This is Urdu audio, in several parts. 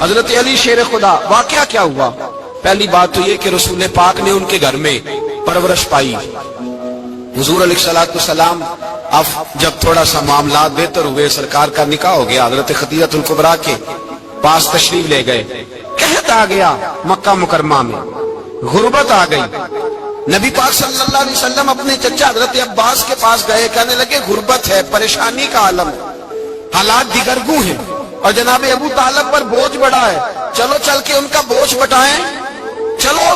حضرت علی شیر خدا، واقعہ کیا ہوا؟ پہلی بات تو یہ کہ رسول پاک نے ان کے گھر میں پرورش پائی۔ حضور علیہ الصلوۃ والسلام اب جب تھوڑا سا معاملات بہتر ہوئے، سرکار کا نکاح ہو گیا، حضرت خدیجہ الکبریٰ کے پاس تشریف لے گئے۔ قحط آ گیا مکہ مکرمہ میں، غربت آ گئی۔ نبی پاک صلی اللہ علیہ وسلم اپنے چچا حضرت عباس کے پاس گئے، کہنے لگے غربت ہے، پریشانی کا عالم ہے، حالات دیگرگوں ہیں، اور جناب ابو طالب پر بوجھ بڑا ہے، چلو چل کے ان کا بوجھ بٹائیں۔ چلو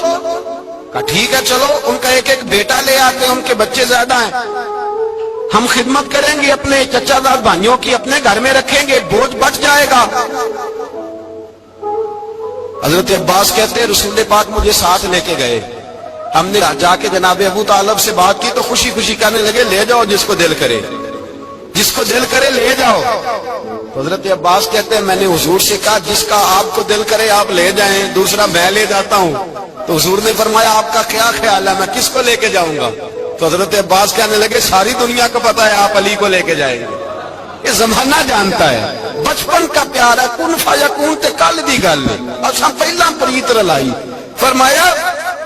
کہا ٹھیک ہے، چلو ان کا ایک ایک بیٹا لے آتے ہیں، ان کے بچے زیادہ ہیں، ہم خدمت کریں گے اپنے چچا زاد بھائیوں کی، اپنے گھر میں رکھیں گے، بوجھ بچ جائے گا۔ حضرت عباس کہتے ہیں رسول پاک مجھے ساتھ لے کے گئے، ہم نے جا کے جناب ابو طالب سے بات کی تو خوشی خوشی کہنے لگے لے جاؤ جس کو دل کرے، جس کو دل کرے لے جاؤ۔ تو حضرت عباس کہتے ہیں میں نے حضور سے کہا جس کا آپ کو دل کرے آپ لے جائیں، دوسرا میں لے جاتا ہوں۔ تو حضور نے فرمایا آپ کا کیا خیال ہے، میں کس کو لے کے جاؤں گا؟ تو حضرت عباس کہنے لگے ساری دنیا کو پتا ہے آپ علی کو لے کے جائیں گے، یہ زمانہ جانتا ہے، بچپن کا پیار ہے، کن فیکون تے کل دی گل اور سب پہلا پریت رلائی۔ فرمایا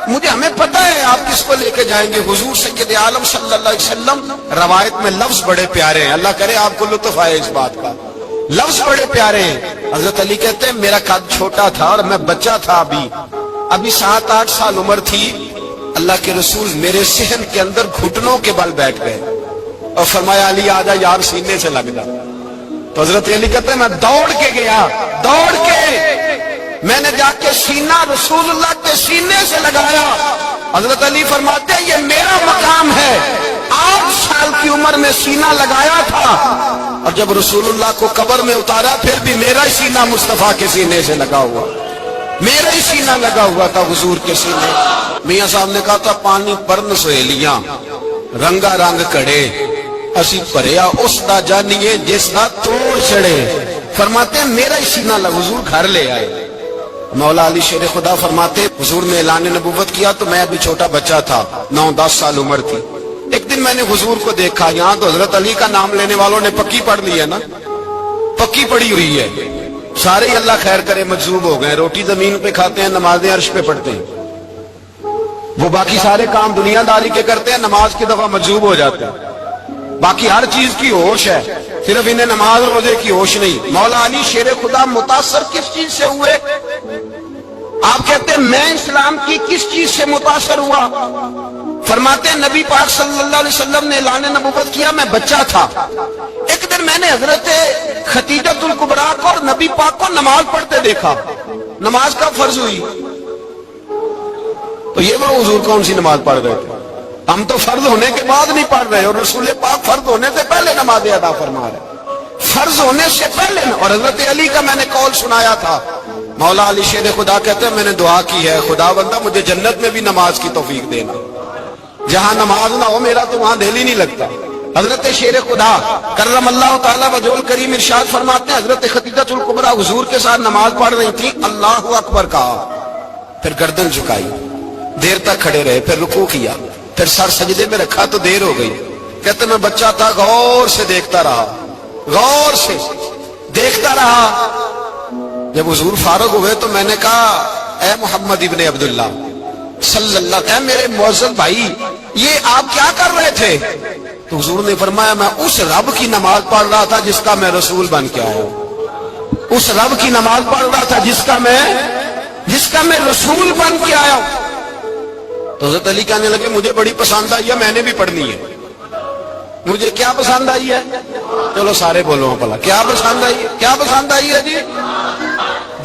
مجھے ہمیں پتہ ہے آپ کس کو لے کے جائیں گے، حضور سید عالم صلی اللہ علیہ وسلم۔ روایت میں لفظ بڑے پیارے ہیں، اللہ کرے آپ کو لطف آئے اس بات کا، لفظ بڑے پیارے ہیں۔ حضرت علی کہتے ہیں میرا قد چھوٹا تھا اور میں بچہ تھا، ابھی 7-8 سال عمر تھی، اللہ کے رسول میرے صحن کے اندر گھٹنوں کے بل بیٹھ گئے اور فرمایا علی آجا یار سینے سے لگ جا۔ تو حضرت علی کہتے ہیں میں دوڑ کے گیا، دوڑ کے میں نے جا کے سینہ رسول اللہ کے سینے سے لگایا۔ حضرت علی فرماتے ہیں یہ میرا مقام ہے، 8 سال کی عمر میں سینہ لگایا تھا، اور جب رسول اللہ کو قبر میں اتارا پھر بھی میرا ہی سینہ مصطفیٰ کے سینے سے لگا ہوا، میرا ہی سینہ لگا ہوا تھا حضور کے سینے۔ میاں صاحب نے کہا تھا پانی پرن سہیلیاں رنگا رنگ کڑے، اسی پریا اس دا جانیے جس دا توڑ چڑے۔ فرماتے ہیں میرا ہی سینہ لگا، حضور گھر لے آئے۔ مولا علی شیر خدا فرماتے حضور نے اعلان نبوت کیا تو میں ابھی چھوٹا بچہ تھا، 9-10 سال عمر تھی۔ ایک دن میں نے حضور کو دیکھا، یہاں تو حضرت علی کا نام لینے والوں نے پکی پڑھ لی ہے نا، پکی پڑی ہوئی ہے، سارے ہی اللہ خیر کرے مجذوب ہو گئے، روٹی زمین پہ کھاتے ہیں، نمازیں عرش پہ پڑھتے ہیں، وہ باقی سارے کام دنیا داری کے کرتے ہیں، نماز کی دفعہ مجذوب ہو جاتے ہیں، باقی ہر چیز کی ہوش ہے، صرف انہیں نماز روزے کی ہوش نہیں۔ مولا علی شیر خدا متاثر کس چیز سے ہوئے؟ آپ کہتے ہیں میں اسلام کی کس چیز سے متاثر ہوا؟ فرماتے ہیں نبی پاک صلی اللہ علیہ وسلم نے اعلان نبوت کیا، میں بچہ تھا، ایک دن میں نے حضرت خدیجہ الکبریٰ کو اور نبی پاک کو نماز پڑھتے دیکھا۔ نماز کب فرض ہوئی؟ تو یہ وہ حضور کون سی نماز پڑھ رہے تھے؟ ہم تو فرض ہونے کے بعد نہیں پڑھ رہے، اور رسول پاک فرض ہونے سے پہلے نماز ادا فرما رہے، فرض ہونے سے پہلے۔ اور حضرت علی کا میں نے قول سنایا تھا، مولا علی شیر خدا کہتے ہیں میں نے دعا کی ہے خدا بندہ مجھے جنت میں بھی نماز کی توفیق دینا، جہاں نماز نہ ہو میرا تو وہاں دل ہی نہیں لگتا۔ حضرت شیر خدا کرم اللہ تعالیٰ وجہ الکریم ارشاد فرماتے ہیں حضرت خدیجہ الکبریٰ حضور کے ساتھ نماز پڑھ رہی تھی، اللہ اکبر کہا، پھر گردن جھکائی، دیر تک کھڑے رہے، پھر رکوع کیا، پھر سر سجدے میں رکھا تو دیر ہو گئی۔ کہتے میں بچہ تھا، غور سے دیکھتا رہا، غور سے دیکھتا رہا۔ جب حضور فارغ ہوئے تو میں نے کہا اے محمد ابن عبداللہ صلی اللہ علیہ وسلم، میرے معزز بھائی یہ آپ کیا کر رہے تھے؟ تو حضور نے فرمایا میں اس رب کی نماز پڑھ رہا تھا جس کا میں رسول بن کے آیا ہوں، اس رب کی نماز پڑھ رہا تھا جس کا میں رسول بن کے آیا ہوں۔ تو حضرت علی کہنے لگے مجھے بڑی پسند آئی ہے، میں نے بھی پڑھنی ہے۔ مجھے کیا پسند آئی ہے؟ چلو سارے بولو بھلا کیا پسند آئی ہے؟ کیا پسند آئی ہے جی؟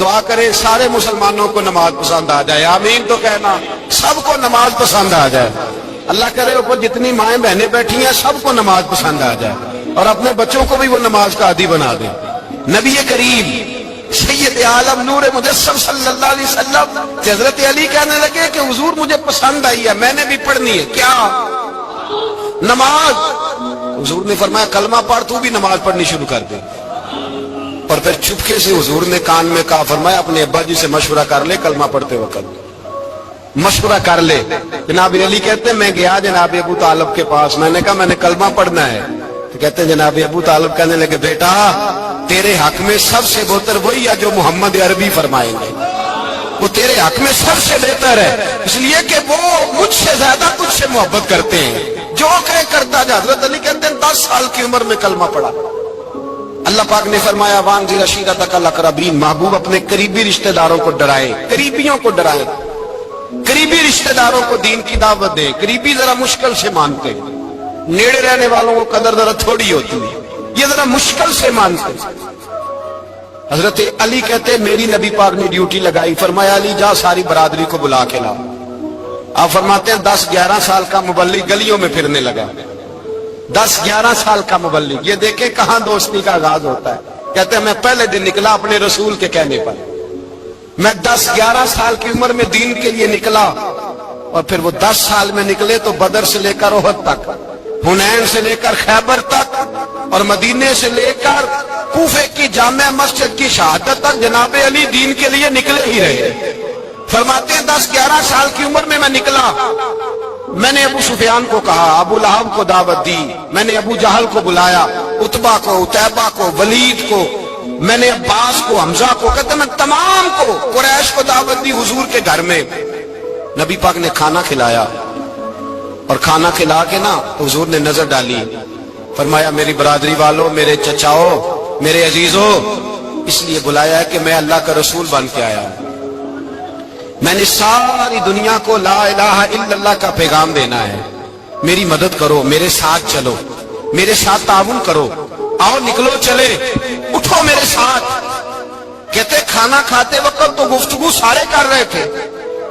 دعا کرے سارے مسلمانوں کو نماز پسند آ جائے، آمین تو کہنا، سب کو نماز پسند آ جائے۔ اللہ کرے اوپر جتنی مائیں بہنیں بیٹھی ہیں سب کو نماز پسند آ جائے، اور اپنے بچوں کو بھی وہ نماز کا عادی بنا دے۔ نبی کریم سید عالم نور مجسم صلی اللہ علیہ وسلم حضرت علی کہنے لگے کہ حضور مجھے پسند آئی ہے، میں نے بھی پڑھنی ہے۔ کیا؟ نماز۔ حضور نے فرمایا کلمہ پڑھ، تو بھی نماز پڑھنی شروع کر دے۔ اور پھر چپکے سے حضور نے کان میں کہا، فرمایا اپنے ابا جی سے مشورہ کر لے کلمہ پڑھتے وقت، مشورہ کر لے۔ جناب علی کہتے ہیں میں گیا جناب ابو طالب کے پاس، میں نے کہا میں نے کلمہ پڑھنا ہے، تو کہتے ہیں جناب ابو طالب کہنے لگے بیٹا تیرے حق میں سب سے بہتر وہی ہے جو محمد عربی فرمائیں گے، وہ تیرے حق میں سب سے بہتر ہے، اس لیے کہ وہ مجھ سے زیادہ تجھ سے محبت کرتے ہیں، جو کہے کرتا جا۔ حضرت علی کہتے ہیں 10 سال کی عمر میں کلمہ پڑھا۔ اللہ پاک نے فرمایا وانذر عشیرتک الاقربین، محبوب اپنے قریبی رشتہ داروں کو ڈرائے، قریبیوں کو ڈرائے، قریبی رشتہ داروں کو دین کی دعوت دے۔ قریبی ذرا مشکل سے مانتے، نیڑے رہنے والوں کو قدر ذرا تھوڑی ہوتی ہے، یہ ذرا مشکل سے مانتے۔ حضرت علی کہتے ہیں میری نبی پاک نے ڈیوٹی لگائی، فرمایا علی جا ساری برادری کو بلا کے لا۔ آپ فرماتے ہیں 10-11 سال کا مبلغ گلیوں میں پھرنے لگا، 10-11 سال کا مبلغ، یہ دیکھیں کہاں دوستی کا آغاز ہوتا ہے۔ کہتے ہیں میں پہلے دن نکلا اپنے رسول کے کہنے پر، میں 10-11 سال کی عمر میں دین کے لیے نکلا، اور پھر وہ 10 سال میں نکلے تو بدر سے لے کر احد تک، حنین سے لے کر خیبر تک، اور مدینے سے لے کر کوفے کی جامع مسجد کی شہادت تک جناب علی دین کے لیے نکلے ہی رہے۔ فرماتے ہیں 10-11 سال کی عمر میں نکلا، میں نے ابو سفیان کو کہا، ابو لہب کو دعوت دی، میں نے ابو جہل کو بلایا، عتبہ کو، عتیبہ کو، ولید کو، میں نے عباس کو، حمزہ کو، کہتے میں تمام کو، قریش کو دعوت دی حضور کے گھر میں۔ نبی پاک نے کھانا کھلایا، اور کھانا کھلا کے نا حضور نے نظر ڈالی، فرمایا میری برادری والوں، میرے چچاؤ، میرے عزیزوں، اس لیے بلایا ہے کہ میں اللہ کا رسول بن کے آیا ہوں، میں نے ساری دنیا کو لا الہ الا اللہ کا پیغام دینا ہے، میری مدد کرو، میرے ساتھ چلو، میرے ساتھ تعاون کرو، آؤ نکلو چلے، اٹھو میرے ساتھ۔ کہتے کھانا کھاتے وقت تو گفتگو سارے کر رہے تھے،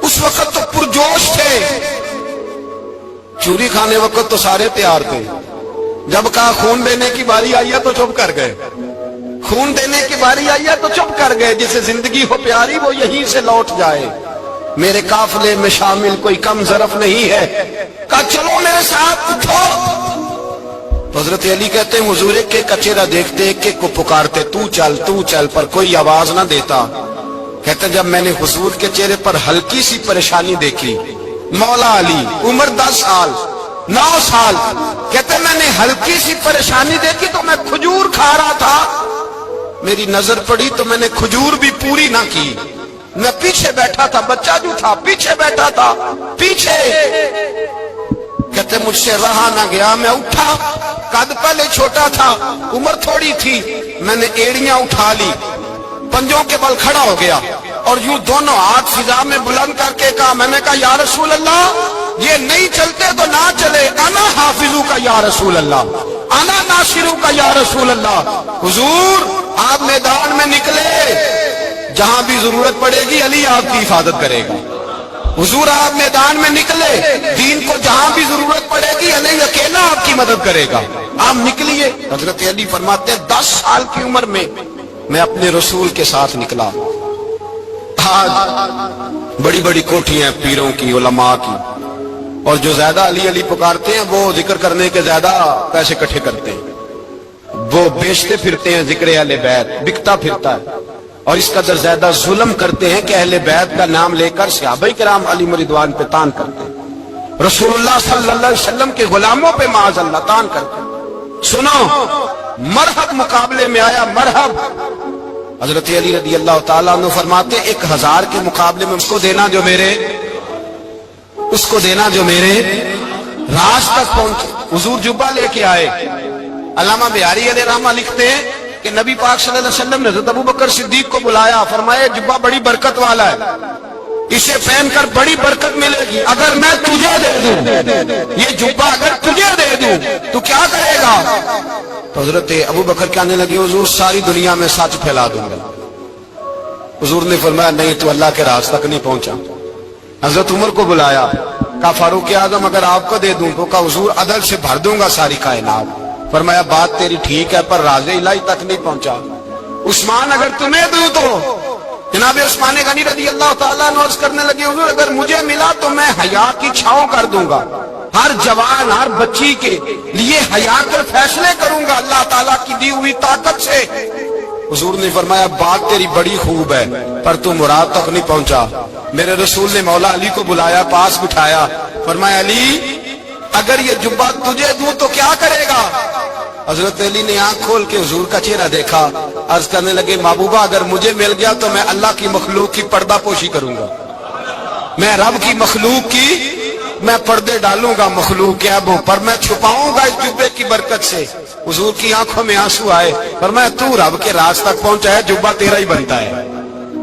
اس وقت تو پرجوش تھے، چوری کھانے وقت تو سارے تیار تھے، جب کہا خون دینے کی باری آئی ہے تو چپ کر گئے، خون دینے کی باری آئی ہے تو چپ کر گئے، جسے زندگی ہو پیاری وہ یہیں سے لوٹ جائے، میرے قافلے میں شامل کوئی کم ظرف نہیں ہے، کہا چلو میرے ساتھ اٹھو۔ حضرت علی کہتے ہیں حضور ایک ایک کا چہرہ دیکھتے، ایک ایک کو پکارتے، تو چل، پر کوئی آواز نہ دیتا۔ کہتے ہیں جب میں نے حضور کے چہرے پر ہلکی سی پریشانی دیکھی، مولا علی عمر 10 سال 9 سال، کہتے ہیں میں نے ہلکی سی پریشانی دیکھی تو میں کھجور کھا رہا تھا، میری نظر پڑی تو میں نے کھجور بھی پوری نہ کی، میں پیچھے بیٹھا تھا، بچہ جو تھا پیچھے بیٹھا تھا، پیچھے۔ کہتے مجھ سے رہا نہ گیا، میں اٹھا، قد پہلے چھوٹا تھا، عمر تھوڑی تھی، میں نے ایڑیاں اٹھا لی، پنجوں کے بل کھڑا ہو گیا، اور یوں دونوں ہاتھ فضا میں بلند کر کے کہا، میں نے کہا یا رسول اللہ یہ نہیں چلتے تو نہ چلے، انا حافظو کا یا رسول اللہ، انا ناصرو کا یا رسول اللہ۔ حضور آپ میدان میں نکلے، جہاں بھی ضرورت پڑے گی علی آپ کی حفاظت کرے گا، حضور آپ میدان میں نکلے، دین کو جہاں بھی ضرورت پڑے گی علی اکیلا آپ کی مدد کرے گا، آپ نکلیے۔ حضرت علی فرماتے ہیں 10 سال کی عمر میں اپنے رسول کے ساتھ نکلا۔ آج بڑی بڑی کوٹھیاں پیروں کی، علماء کی، اور جو زیادہ علی علی پکارتے ہیں وہ ذکر کرنے کے زیادہ پیسے اکٹھے کرتے ہیں، وہ بیچتے پھرتے ہیں، ذکر اہل بیت بکتا پھرتا ہے، اور اس قدر زیادہ ظلم کرتے ہیں کہ اہل بیت کا نام لے کر صحابہ کرام علی رضوان پہ تان کرتے ہیں، رسول اللہ صلی اللہ علیہ وسلم کے غلاموں پہ معاذ اللہ تان کرتے ہیں۔ سنو مرحب مقابلے میں آیا، مرحب۔ حضرت علی رضی اللہ تعالیٰ عنہ فرماتے 1000 کے مقابلے میں اس کو دینا جو میرے راز تک پہنچے۔ حضور جبہ لے کے آئے، علامہ بہاری علیہ رحمہ لکھتے ہیں کہ نبی پاک صلی اللہ علیہ وسلم نے حضرت ابوبکر صدیق کو بلایا، فرمایا جبہ بڑی برکت والا ہے، اسے پہن کر بڑی برکت ملے گی، اگر میں تجھے دے دوں یہ جبہ، اگر تجھے دے دوں تو کیا کرے گا؟ تو حضرت ابوبکر کہنے لگے حضور ساری دنیا میں سچ پھیلا دوں گا۔ حضور نے فرمایا نہیں، تو اللہ کے راز تک نہیں پہنچا۔ حضرت عمر کو بلایا، کہا فاروق اعظم اگر آپ کو دے دوں تو کہا حضور عدل سے بھر دوں گا ساری کائنات۔ فرمایا بات تیری ٹھیک ہے پر راز الہی تک نہیں پہنچا۔ عثمان اگر تمہیں دوں تو جناب عثمان غنی رضی اللہ تعالیٰ عنہ عرض کرنے لگے حضور اگر مجھے ملا تو میں حیا کی چھاؤں کر دوں گا، ہر جوان ہر بچی کے لیے حیا کر فیصلے کروں گا اللہ تعالیٰ کی دی ہوئی طاقت سے۔ حضور نے فرمایا بات تیری بڑی خوب ہے پر تو مراد تک نہیں پہنچا۔ میرے رسول نے مولا علی کو بلایا، پاس بٹھایا، فرمایا علی اگر یہ جبہ تجھے دوں تو کیا کرے گا؟ حضرت علی نے آنکھ کھول کے حضور کا چہرہ دیکھا، عرض کرنے لگے محبوبہ اگر مجھے مل گیا تو میں اللہ کی مخلوق کی پردہ پوشی کروں گا، میں رب کی مخلوق کی میں پردے ڈالوں گا مخلوق کے ابوں پر، میں چھپاؤں گا اس جبے کی برکت سے۔ حضور کی آنکھوں میں آنسو آئے، فرمایا تو رب کے راز تک پہنچا ہے، جبہ تیرا ہی بنتا ہے،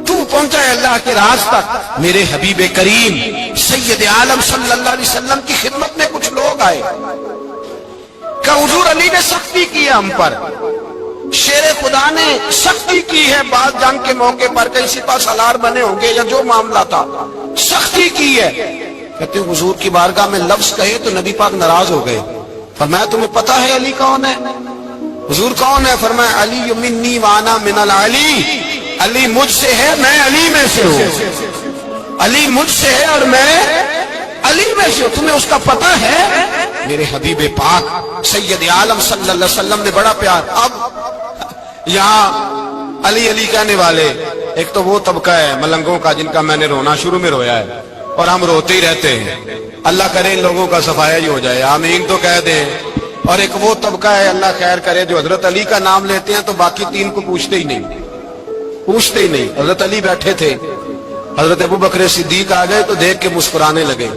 تو پہنچا ہے اللہ کے راز تک۔ میرے حبیب کریم سید عالم صلی اللہ علیہ وسلم کی خدمت میں کچھ لوگ آئے کہ حضور علی نے سختی کی ہے ہم پر، شیر خدا نے سختی کی ہے، بعد جنگ کے موقع پر کہیں سپاہ سالار بنے ہوں گے یا جو معاملہ تھا، سختی کی ہے۔ کہتے ہیں حضور کی بارگاہ میں لفظ کہے تو نبی پاک ناراض ہو گئے، فرمایا تمہیں پتا ہے علی کون ہے؟ حضور کون ہے؟ فرمایا علی منی وانا من العلی، علی مجھ سے ہے میں علی میں سے ہوں، علی مجھ سے ہے اور میں علی میں سے ہوں، تمہیں اس کا پتہ ہے؟ میرے حبیب پاک سید عالم صلی اللہ علیہ وسلم نے بڑا پیار۔ اب یہاں علی علی کہنے والے ایک تو وہ طبقہ ہے ملنگوں کا جن کا میں نے رونا شروع میں رویا ہے اور ہم روتے ہی رہتے ہیں، اللہ کرے ان لوگوں کا صفایا ہی ہو جائے، آمین تو کہہ دیں۔ اور ایک وہ طبقہ ہے اللہ خیر کرے جو حضرت علی کا نام لیتے ہیں تو باقی تین کو پوچھتے ہی نہیں، پوچھتے ہی نہیں۔ حضرت علی بیٹھے تھے، حضرت ابو بکر صدیق آ گئے تو دیکھ کے مسکرانے لگے،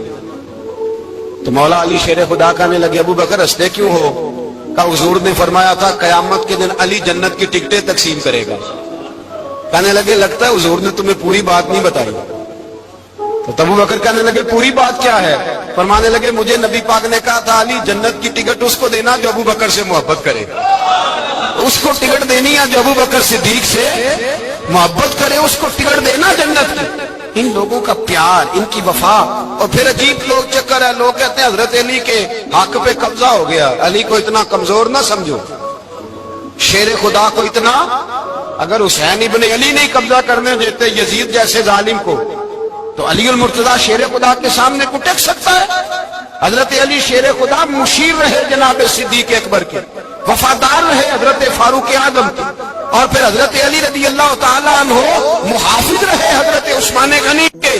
تو مولا علی شیر خدا کہنے لگے ابو بکر ہنستے کیوں ہو؟ کہ حضور نے فرمایا تھا قیامت کے دن علی جنت کی ٹکٹیں تقسیم کرے گا۔ کہنے لگے لگتا ہے حضور نے تمہیں پوری بات نہیں بتائی۔ تو ابو بکر کہنے لگے پوری بات کیا ہے؟ فرمانے لگے مجھے نبی پاک نے کہا تھا علی جنت کی ٹکٹ اس کو دینا جو ابو بکر سے محبت کرے، اس کو ٹکٹ دینی ہے جو ابو بکر صدیق سے محبت کرے، اس کو ٹکٹ دینا جنت کی۔ ان لوگوں کا پیار، ان کی وفا۔ اور پھر عجیب لوگ چکر ہے، لوگ کہتے ہیں حضرت علی کے حق پہ قبضہ ہو گیا، علی کو اتنا کمزور نہ سمجھو، شیر خدا کو اتنا، اگر حسین ابن علی نہیں قبضہ کرنے دیتے یزید جیسے ظالم کو تو علی المرتضیٰ شیر خدا کے سامنے کو ٹک سکتا ہے؟ حضرت علی شیر خدا مشیر رہے جناب صدیق اکبر کے، وفادار رہے حضرت فاروق اعظم کے، اور پھر حضرت علی رضی اللہ تعالیٰ عنہ محافظ رہے حضرت عثمان غنی کے،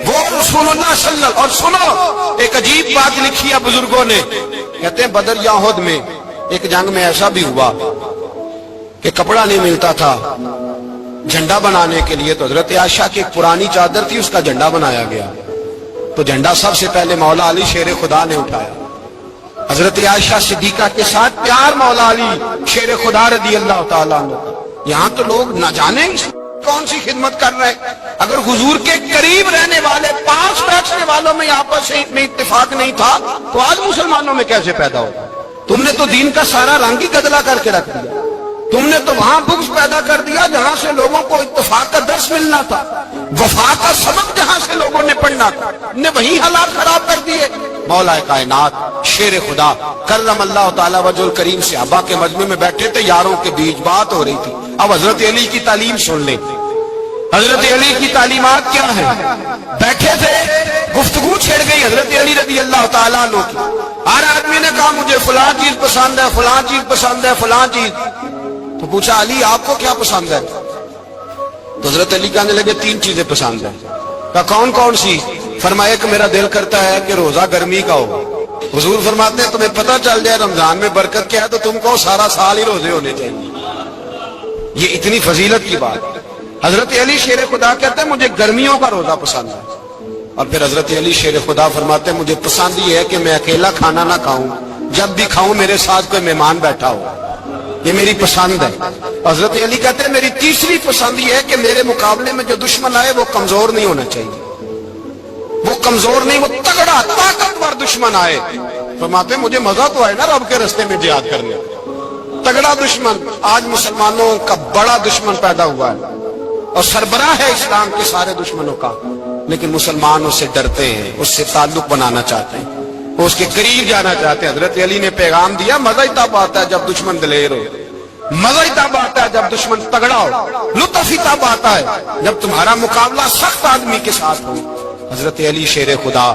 وہ رسول اللہ صلی اللہ علیہ وسلم۔ اور سنو ایک عجیب بات لکھی ہے بزرگوں نے، کہتے ہیں بدر یا احد میں ایک جنگ میں ایسا بھی ہوا کہ کپڑا نہیں ملتا تھا جھنڈا بنانے کے لیے، تو حضرت عائشہ کی ایک پرانی چادر تھی، اس کا جھنڈا بنایا گیا، تو جھنڈا سب سے پہلے مولا علی شیر خدا نے اٹھایا۔ حضرت عائشہ صدیقہ کے ساتھ پیار مولا علی شیر خدا رضی اللہ تعالیٰ عنہ۔ یہاں تو لوگ نہ جانے کون سی خدمت کر رہے ہیں۔ اگر حضور کے قریب رہنے والے پاس بیٹھنے والوں میں آپس میں اتفاق نہیں تھا تو آج مسلمانوں میں کیسے پیدا ہو؟ تم نے تو دین کا سارا رنگ ہی گدلا کر کے رکھ دیا، تم نے تو وہاں بغض پیدا کر دیا جہاں سے لوگوں کو اتفاق کا درس ملنا تھا، وفا کا سبق جہاں سے لوگوں نے پڑھنا تھا، نے وہی حالات خراب کر دیے۔ مولا کائنات شیر خدا کرم اللہ تعالیٰ وجہ الکریم صحابہ کے مجمع میں بیٹھے تھے، یاروں کے بیچ بات ہو رہی تھی۔ اب حضرت علی کی تعلیم سن لیں، حضرت علی کی تعلیمات کیا ہیں؟ بیٹھے تھے، گفتگو چھڑ گئی حضرت علی رضی اللہ تعالیٰ عنہ کی، ہر آدمی نے کہا مجھے فلاں چیز پسند ہے، فلاں چیز پسند ہے، فلاں چیز۔ تو پوچھا علی آپ کو کیا پسند ہے؟ تو حضرت علی کہنے لگے تین چیزیں پسند ہے۔ کہا کون کون سی؟ فرمایا کہ میرا دل کرتا ہے کہ روزہ گرمی کا ہو۔ حضور فرماتے ہیں تمہیں پتہ چل جائے رمضان میں برکت کیا ہے تو تم کو سارا سال ہی روزے ہونے چاہیے، یہ اتنی فضیلت کی بات۔ حضرت علی شیر خدا کہتے ہیں مجھے گرمیوں کا روزہ پسند ہے، اور پھر حضرت علی شیر خدا فرماتے ہیں مجھے پسند یہ ہے کہ میں اکیلا کھانا نہ کھاؤں، جب بھی کھاؤں میرے ساتھ کوئی مہمان بیٹھا ہو، یہ میری پسند ہے۔ حضرت علی کہتے ہیں میری تیسری پسند یہ ہے کہ میرے مقابلے میں جو دشمن آئے وہ کمزور نہیں ہونا چاہیے، وہ کمزور نہیں، وہ تگڑا طاقتور دشمن آئے۔ فرماتے ہیں مجھے مزہ تو آئے نا رب کے رستے میں جہاد کرنے، تگڑا دشمن۔ آج مسلمانوں کا بڑا دشمن پیدا ہوا ہے اور سربراہ ہے اسلام کے سارے دشمنوں کا، لیکن مسلمان اس سے ڈرتے ہیں، اس سے تعلق بنانا چاہتے ہیں، وہ اس کے قریب جانا چاہتے ہیں۔ حضرت علی نے پیغام دیا مزہ ہی تب آتا ہے جب دشمن دلیر ہو، مزہ ہی تب آتا ہے جب دشمن تگڑا ہو، لطف ہی تب آتا ہے جب تمہارا مقابلہ سخت آدمی کے ساتھ ہو۔ حضرت علی شیر خدا،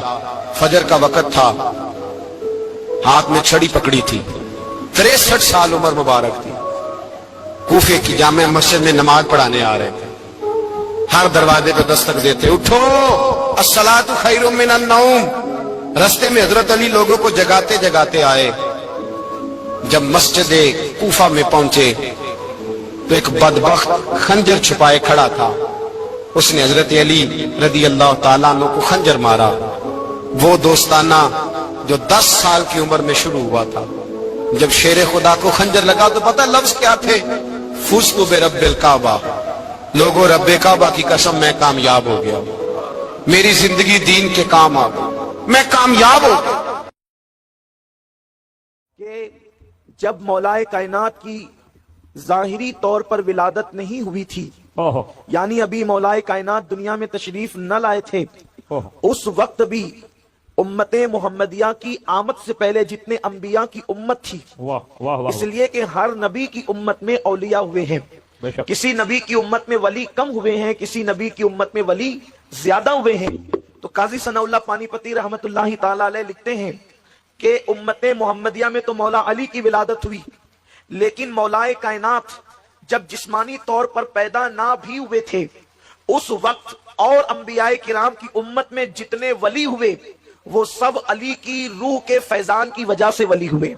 فجر کا وقت تھا، ہاتھ میں چھڑی پکڑی تھی، 63 سال عمر مبارک تھی، کوفے کی جامع مسجد میں نماز پڑھانے آ رہے تھے، ہر دروازے پہ دستک دیتے اٹھو الصلاۃ خیر من النوم۔ رستے میں حضرت علی لوگوں کو جگاتے جگاتے آئے، جب مسجد کوفہ میں پہنچے تو ایک بدبخت خنجر چھپائے کھڑا تھا. اس نے حضرت علی رضی اللہ تعالیٰ عنہ کو خنجر مارا. وہ دوستانہ جو 10 سال کی عمر میں شروع ہوا تھا. جب شیر خدا کو خنجر لگا تو پتہ لفظ کیا تھے؟ فزت برب الکعبہ. لوگوں رب کعبہ کی قسم میں کامیاب ہو گیا, میری زندگی دین کے کام آ گئی, میں کامیاب ہو گیا. کہ جب مولائے کائنات کی ظاہری طور پر ولادت نہیں ہوئی تھی, یعنی ابھی مولائے کائنات دنیا میں تشریف نہ لائے تھے, اس وقت بھی امت محمدیہ کی آمد سے پہلے جتنے انبیاء کی امت تھی, اس لیے کہ ہر نبی کی امت میں اولیاء ہوئے ہیں, کسی نبی کی امت میں ولی کم ہوئے ہیں, کسی نبی کی امت میں ولی زیادہ ہوئے ہیں. تو قاضی ثناء اللہ پانی پتی رحمت اللہ تعالی علیہ لکھتے ہیں کہ امت محمدیہ میں تو مولا علی کی ولادت ہوئی, لیکن مولائے کائنات جب جسمانی طور پر پیدا نہ بھی ہوئے تھے, اس وقت اور انبیاء کرام کی امت میں جتنے ولی ہوئے وہ سب علی کی روح کے فیضان کی وجہ سے ولی ہوئے.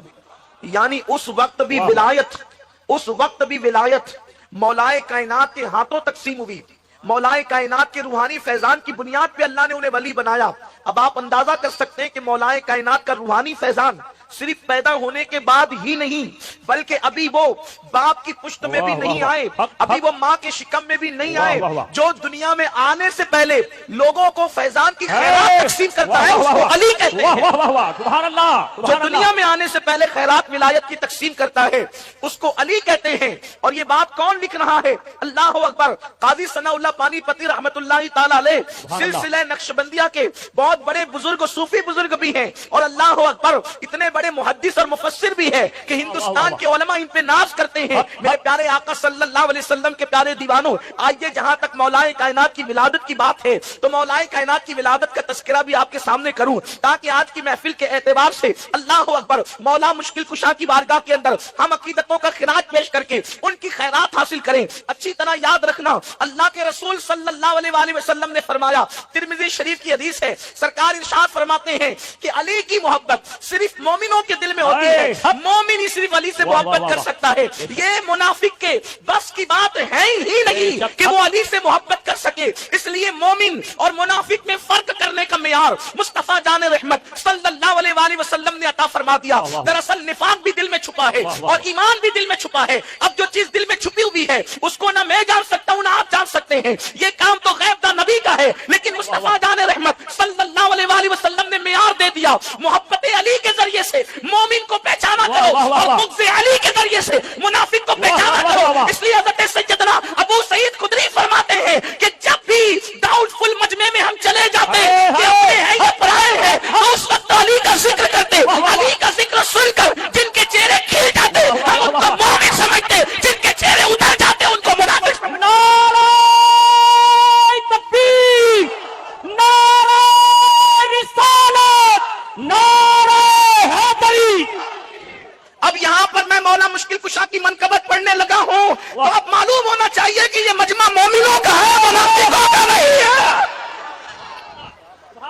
یعنی اس وقت بھی ولایت مولائے کائنات کے ہاتھوں تقسیم ہوئی. مولائے کائنات کے روحانی فیضان کی بنیاد پہ اللہ نے انہیں ولی بنایا. اب آپ اندازہ کر سکتے ہیں کہ مولائے کائنات کا روحانی فیضان صرف پیدا ہونے کے بعد ہی نہیں, بلکہ ابھی وہ باپ کی پشت میں بھی نہیں آئے, ابھی وہ ماں کے شکم میں بھی نہیں آئے, جو دنیا میں آنے سے پہلے لوگوں کو فیضان کی خیرات تقسیم کرتا ہے اس کو علی کہتے ہیں. جو دنیا میں آنے سے پہلے خیرات ولایت کی تقسیم کرتا ہے اس کو علی کہتے ہیں. اور یہ بات کون لکھ رہا ہے؟ اللہ اکبر. قاضی ثناء اللہ پانی پتی رحمت اللہ تعالی علیہ سلسلہ نقشبندیہ کے بہت بڑے بزرگ صوفی بزرگ بھی ہیں, اور اللہ اکبر اتنے بڑے محدث اور مفسر بھی ہے کہ ہندوستان کے علماء ان پہ ناز کرتے ہیں. میرے پیارے آقا صلی اللہ علیہ وسلم کے پیارے دیوانوں, آئیے جہاں تک مولائے کائنات کی ولادت کی بات ہے تو مولائے کائنات کی ولادت کا تذکرہ بھی آپ کے سامنے کروں, تاکہ آج کی محفل کے اعتبار سے اللہ اکبر مولا مشکل کشا کی بارگاہ کے اندر ہم عقیدتوں کا خراج پیش کر کے ان کی خیرات حاصل کریں. اچھی طرح یاد رکھنا, اللہ کے رسول صلی اللہ علیہ وسلم نے فرمایا, ترمذی شریف کی حدیث ہے, سرکار ارشاد فرماتے ہیں کہ علی کی محبت صرف مومنوں کے دل میں ہوتی ہے, مومن ہی صرف علی سے محبت کر سکتا ہے. یہ منافق کے بس کی بات ہے ہی نہیں کہ وہ علی سے محبت کر سکے, اس لیے مومن اور منافق میں فرق کرنے کا معیار مصطفیٰ جان رحمت صلی اللہ علیہ وسلم نے عطا فرما دیا. دراصل نفاق بھی دل میں چھپا ہے اور ایمان بھی دل میں چھپا ہے. اب جو چیز دل میں چھپی ہوئی ہے اس کو نہ میں جان سکتا ہوں نہ آپ جان سکتے ہیں, یہ کام تو غیب دا نبی کا ہے, لیکن مصطفیٰ جان رحمت صلی اللہ علیہ وسلم نے معیار دے دیا. محبت علی کے ذریعے سے مومن کو پہچانا کرو اور بغض علی کے ذریعے سے منافق کو پہچانا کرو. اس لیے حضرت سیدنا ابو سعید خدری فرماتے ہیں کہ جب بھی ڈاؤٹ فل مجمع میں ہم چلے جاتے کہ اپنے ہیں یا پرائے ہیں, تو اس وقت علی کا ذکر کرتے, علی کا ذکر سن کر جن کے چہرے کھل جاتے ہم ان کو مومن سمجھتے, جن کے چہرے اتر جاتے ان کو منافق سمجھتے. نعرہ تکبیر, نعرہ رسالت, نعرہ حیدری. اب یہاں پر میں مولا مشکل کشا کی منقبت پڑھنے لگا ہوں تو اب معلوم ہونا چاہیے کہ یہ مجمع مومنوں کا ہے, منافقوں کا نہیں ہے.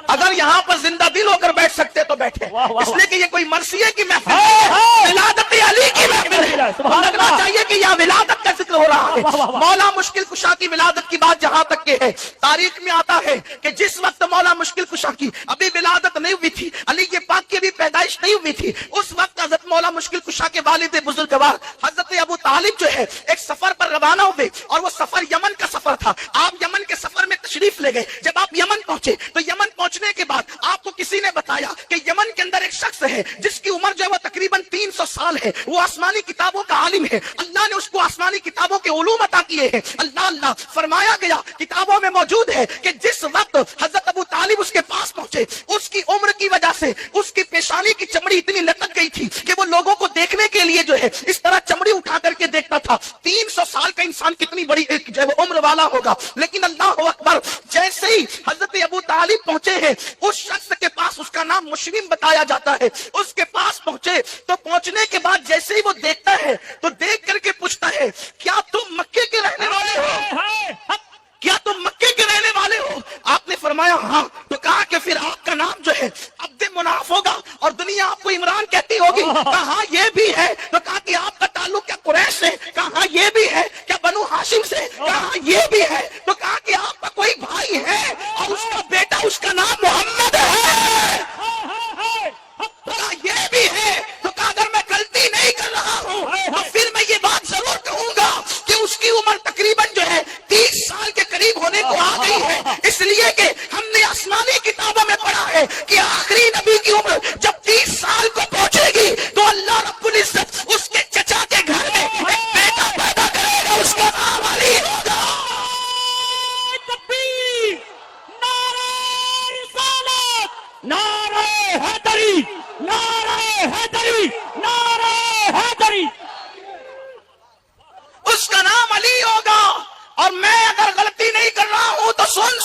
اگر یہاں پر زندہ دل ہو کر بیٹھ سکتے تو بیٹھے, اس لیے کہ یہ کوئی مرثیے کی محفل ہے, ولادت علی کی محفل ہے. لگنا چاہیے کہ یہاں ولادت کا ذکر ہو رہا ہے. مولا مشکل کشا کی ولادت کی بات جہاں تک کہ ہے, تاریخ میں آتا ہے کہ جس وقت مولا مشکل کشا کی ابھی ولادت نہیں ہوئی تھی, علی کے پاک کی ابھی پیدائش نہیں ہوئی تھی, اس وقت حضرت مولا مشکل کشا کے والد بزرگوار حضرت ابو طالب جو ہے ایک سفر پر روانہ ہوئے, اور وہ سفر یمن کا سفر تھا. آپ یمن کے سفر میں تشریف لے گئے. جب آپ یمن پہنچے تو یمن پہنچنے کے بعد آپ کو کسی نے بتایا کہ یمن کے اندر ایک شخص ہے جس کی عمر جو ہے وہ تقریباً 300 سال ہے, وہ آسمانی کتابوں کا عالم ہے, اللہ نے اس کو آسمانی کتابوں کے علوم عطا کیے ہیں. اللہ فرمایا گیا کتابوں میں موجود ہے کہ جس وقت حضرت ابو طالب اس کے پاس پہنچے, اس کی عمر کی وجہ سے اس کی پیشانی کی چمڑی اتنی لٹک گئی تھی کہ وہ لوگوں کو دیکھنے کے لیے جو ہے اس طرح چمڑی اٹھا کر کے دیکھتا تھا. 300 سال کا انسان کتنی بڑی جو ہے عمر والا ہوگا. لیکن اللہ اکبر, جیسے ہی حضرت ابو طالب پہنچے ہیں اس شخص کے پاس, اس کا نام مشرم بتایا جاتا ہے, اس کے پاس پہنچے تو پہنچنے کے بعد جیسے ہی وہ دیکھتا ہے تو دیکھ کر کے پوچھتا ہے کیا تم مکے کے رہنے والے ہو, کیا تم مکے کے رہنے والے ہو؟ آپ نے فرمایا ہاں. تو کہا کہ پھر آپ کا نام جو ہے عبد مناف ہوگا اور دنیا آپ کو عمران کہتی ہوگی. کہا یہ بھی ہے کو آ گئی ہے، اس لیے کہ ہم نے آسمانی کتابوں میں پڑھا ہے کہ آخری نبی کی عمر جب 30 سال کو پہنچے گی تو اللہ رب العزت اس کے چچا کے گھر میں ایک بیٹا پیدا کرے گا، اس کا نام علی ہوگا۔ تکبیر، نعرہ رسالت، نعرہ حیدری، نعرہ حیدری، نعرہ حیدری۔ اس کا نام علی ہوگا، اور میں اگر غلطی نہیں کر رہا ہوں تو سن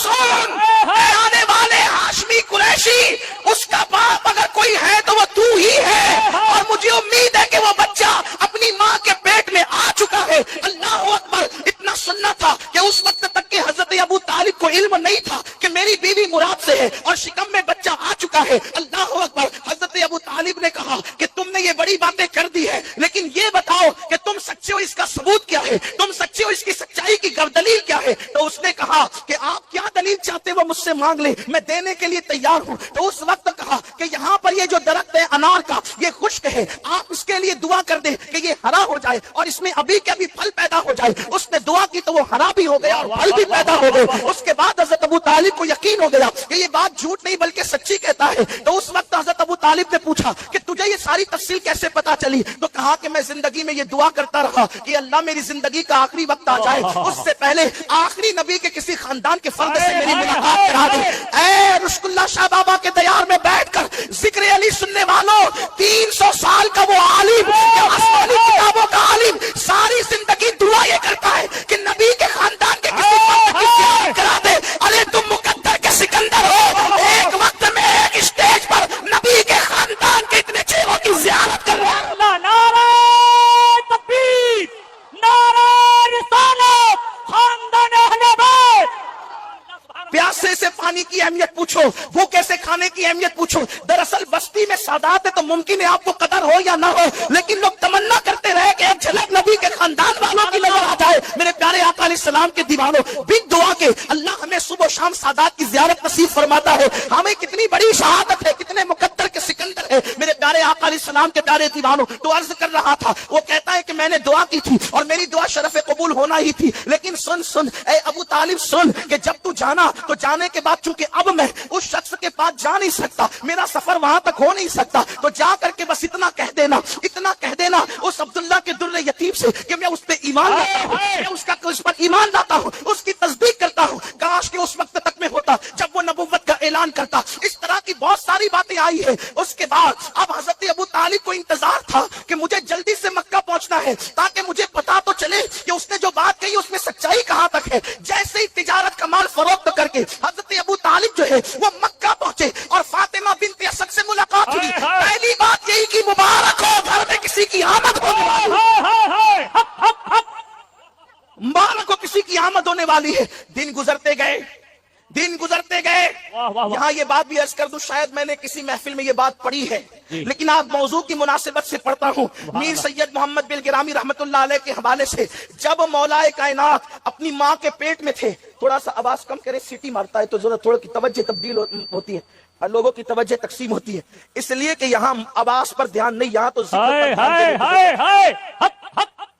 اے آنے والے ہاشمی قریشی، اس کا باپ اگر کوئی ہے تو وہ تو ہی ہے، اور مجھے امید ہے کہ وہ بچہ اپنی ماں کے پیٹ میں آ چکا ہے۔ اللہ اکبر۔ اتنا سننا تھا کہ اس وقت تک کہ حضرت ابو طالب کو علم نہیں تھا کہ میری بیوی مراد سے ہے اور شکم میں بچہ آ چکا ہے۔ اللہ اکبر۔ حضرت ابو طالب نے کہا کہ تم نے یہ بڑی باتیں کر دی ہے، لیکن یہ بتاؤ کہ تم سچے ہو، اس کا ثبوت کیا ہے؟ تم سچے ہو، اس کی سچائی کی دلیل کیا ہے؟ تو اس نے کہا کہ آپ کیا دلیل چاہتے وہ مجھ سے مانگ لیں، میں دینے کے لیے تیار ہوں۔ تو اس وقت کہا کہ یہاں پر یہ جو درخت ہے انار کا، یہ خشک ہے، آپ اس کے لیے دعا کر دیں کہ یہ ہرا ہو جائے اور اس میں ابھی کے ابھی پھل پیدا ہو جائے۔ اس نے دعا کی تو وہ ہرا بھی ہو گیا اور پھل بھی پیدا ہو گئے۔ اس کے بعد حضرت ابو طالب کو یقین ہو گیا کہ یہ بات جھوٹ نہیں بلکہ سچی کہتا ہے۔ تو اس وقت حضرت ابو طالب نے پوچھا کہ تجھے یہ ساری تفصیل کیسے پتا چلی؟ تو کہا کہ میں زندگی میں یہ دعا کرتا رہا کہ اللہ میری زندگی کا آخری وقت آ جائے، اس سے پہلے آخری نبی کے کسی خاندان کے فرد سے میری ملاقات کرا دے۔ اے رشک اللہ شاہ بابا کے دیار میں بیٹھ کر ذکر علی سننے والوں، 300 سال کا وہ عالم، آسمانی کتابوں کا عالم، ساری زندگی دعا یہ کرتا ہے کہ نبی کے خاندان کے کسی فرد کی زیارت کرا دے۔ ارے تم مقدر کے سکندر ہو، ایک وقت میں ایک اسٹیج پر نبی کے خاندان کے اتنے چہروں کی زیارت کر رہے ہیں۔ نعرہ تکبیر، نعرہ رسالت، خاندان اہل بیت۔ پیاسے سے پانی کی اہمیت پوچھو، بھوکے سے کھانے کی اہمیت پوچھو۔ دراصل بستی میں سادات ہے تو ممکن ہے آپ کو قدر ہو یا نہ ہو، لیکن لوگ تمنا کرتے رہے کہ ایک جھلک نبی کے خاندان والوں کی نظر آ جائے۔ میرے پیارے آقا علیہ السلام کے دیوانوں، بن دعا کے اللہ ہمیں صبح و شام سادات کی زیارت نصیب فرماتا ہے۔ ہمیں کتنی بڑی شہادت ہے، کتنے مقدر کے سکندر ہے میرے پیارے آقا علیہ السلام کے پیارے دیوانوں۔ تو عرض کر رہا تھا، وہ کہتا ہے کہ میں نے دعا کی تھی اور میری دعا شرف قبول ہونا ہی تھی، لیکن سن اے ابو طالب سن کہ جب تو جانا تو جانے کے بعد چونکہ اب میں اس شخص کے پاس جا نہیں سکتا، میرا سفر وہاں تک ہو نہیں سکتا، تو جا کر کے بس اتنا کہہ دینا اس عبداللہ کے در یتیم سے کہ میں اس پہ ایمان لاتا ہوں، میں اس پر ایمان لاتا ہوں، اس کی تصدیق کرتا ہوں۔ کاش کہ اس وقت تک میں ہوتا جب وہ نبوت کا اعلان کرتا۔ اس طرح کی بہت ساری باتیں آئی ہیں۔ اس کے بعد اب حضرت ابو طالب کو انتظار تھا کہ مجھے جلدی سے مکہ پہنچنا ہے تاکہ مجھے پتا تو چلے کہ اس نے جو بات کہی اس میں سچائی کہاں تک ہے۔ جیسے ہی تجارت کا مال فروخت کر کے حضرت ابو طالب جو ہے وہ مکہ پہنچے اور فاطمہ بنت اسد سے ملاقات ہوئی۔ پہلی بات یہی کہ مبارک ہو، گھر میں کسی کی آمد ہونے والی ہے، مبارک ہو کسی کی آمد ہونے والی ہے۔ دن گزرتے گئے۔ یہاں یہ بات بھی عرض کر دوں، شاید میں نے کسی محفل میں یہ بات پڑھی ہے، لیکن آپ موضوع کی مناسبت سے پڑھتا ہوں۔ میر سید محمد بلگرامی رحمت اللہ علیہ کے حوالے سے، جب مولا کائنات اپنی ماں کے پیٹ میں تھے، تھوڑا سا آواز کم کرے، سیٹی مارتا ہے تو ذرا تھوڑا کی توجہ تبدیل ہوتی ہے، لوگوں کی توجہ تقسیم ہوتی ہے، اس لیے کہ یہاں آواز پر دھیان نہیں، یہاں تو ذکر پر دھیان دیں۔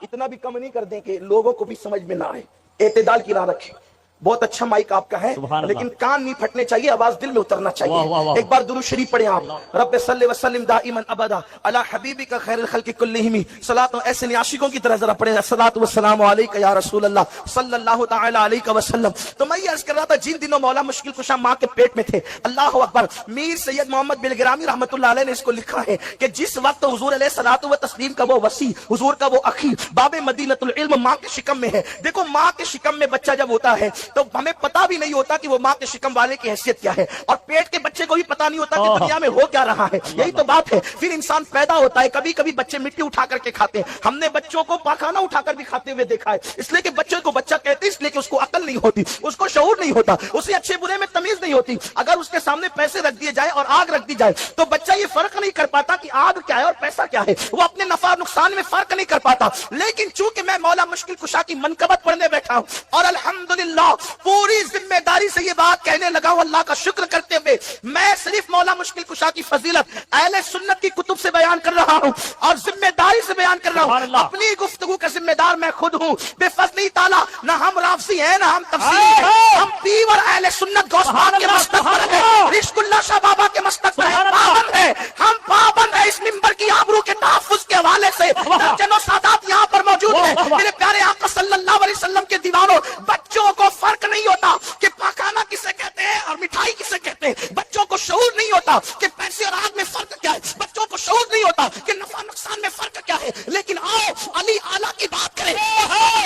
اتنا بھی کم نہیں کر دیں کہ لوگوں کو بھی سمجھ میں نہ آئے، اعتدال کی راہ رکھیں۔ بہت اچھا مائک آپ کا ہے لیکن کان نہیں پھٹنے چاہیے، آواز دل میں اترنا چاہیے۔ ایک بار درود شریف پڑھیں آپ، رب صلی وسلم دائما ابدا علی حبیبک خیر الخلق کلہم، صلاۃ ایسے عاشقوں کی طرح ذرا پڑھیں، الصلاۃ والسلام علیک یا رسول اللہ صلی اللہ تعالی علیہ وسلم۔ تو میں یہ عرض کر رہا تھا، جن دنوں مولا مشکل کشا ماں کے پیٹ میں تھے، اللہ اکبر، میر سید محمد بلگرامی رحمت اللہ علیہ نے اس کو لکھا ہے کہ جس وقت حضور علیہ الصلوۃ و تسلیم کا وہ وسیع، حضور کا وہ اخی، باب مدینۃ العلم ماں کے شکم میں ہے۔ دیکھو ماں کے شکم میں بچہ جب ہوتا ہے تو ہمیں پتہ بھی نہیں ہوتا کہ وہ ماں کے شکم والے کی حیثیت کیا ہے، اور پیٹ کے بچے کو بھی پتہ نہیں ہوتا کہ دنیا میں ہو کیا رہا ہے۔ یہی تو بات ہے، پھر انسان پیدا ہوتا ہے، کبھی کبھی بچے مٹی اٹھا کر کے کھاتے ہیں، ہم نے بچوں کو پاخانہ اٹھا کر بھی کھاتے ہوئے دیکھا ہے، اس لیے کہ بچے کو بچہ کہتے ہیں، اس لیے کہ اس کو عقل نہیں ہوتی، اس کو شعور نہیں ہوتا، اسے اچھے برے میں تمیز نہیں ہوتی۔ اگر اس کے سامنے پیسے رکھ دیے جائے اور آگ رکھ دی جائے تو بچہ یہ فرق نہیں کر پاتا کہ آگ کیا ہے اور پیسہ کیا ہے، وہ اپنے نفع نقصان میں فرق نہیں کر پاتا۔ لیکن چونکہ میں مولا مشکل کشا کی منقبت پڑھنے بیٹھا ہوں اور الحمدللہ پوری ذمہ داری سے یہ بات کہنے لگا ہوں، اللہ کا شکر کرتے ہوئے میں صرف مولا مشکل کشا کی فضیلت اہل سنت کی کتب سے بیان کر رہا ہوں اور ذمہ داری سے بیان کر رہا ہوں. اپنی گفتگو کا ذمہ دار میں خود ہوں. بے فضلی تعالیٰ نہ ہم رافضی ہیں نہ ہم تفسیری ہیں, ہم پیور اہل سنت غوث پاک کے مستق پر ہیں, رشک اللہ شاہ بابا کے مستق پر ہیں, پابند ہیں. ہم پابند ہیں اس منبر کی آبرو کے تحفظ کے حوالے سے. درجنوں سادات یہاں پر موجود ہیں. میرے پیارے آقا صلی اللہ علیہ وسلم کے دیوانوں, بچوں کو فرق نہیں ہوتا کہ پاکانہ کسے کہتے ہیں اور مٹھائی کسے کہتے ہیں. بچوں کو شعور نہیں ہوتا کہ پیسے اور آگ میں فرق کیا ہے. بچوں کو شعور نہیں ہوتا کہ نفع نقصان میں فرق کیا ہے. لیکن آؤ علی اعلیٰ کی بات کریں,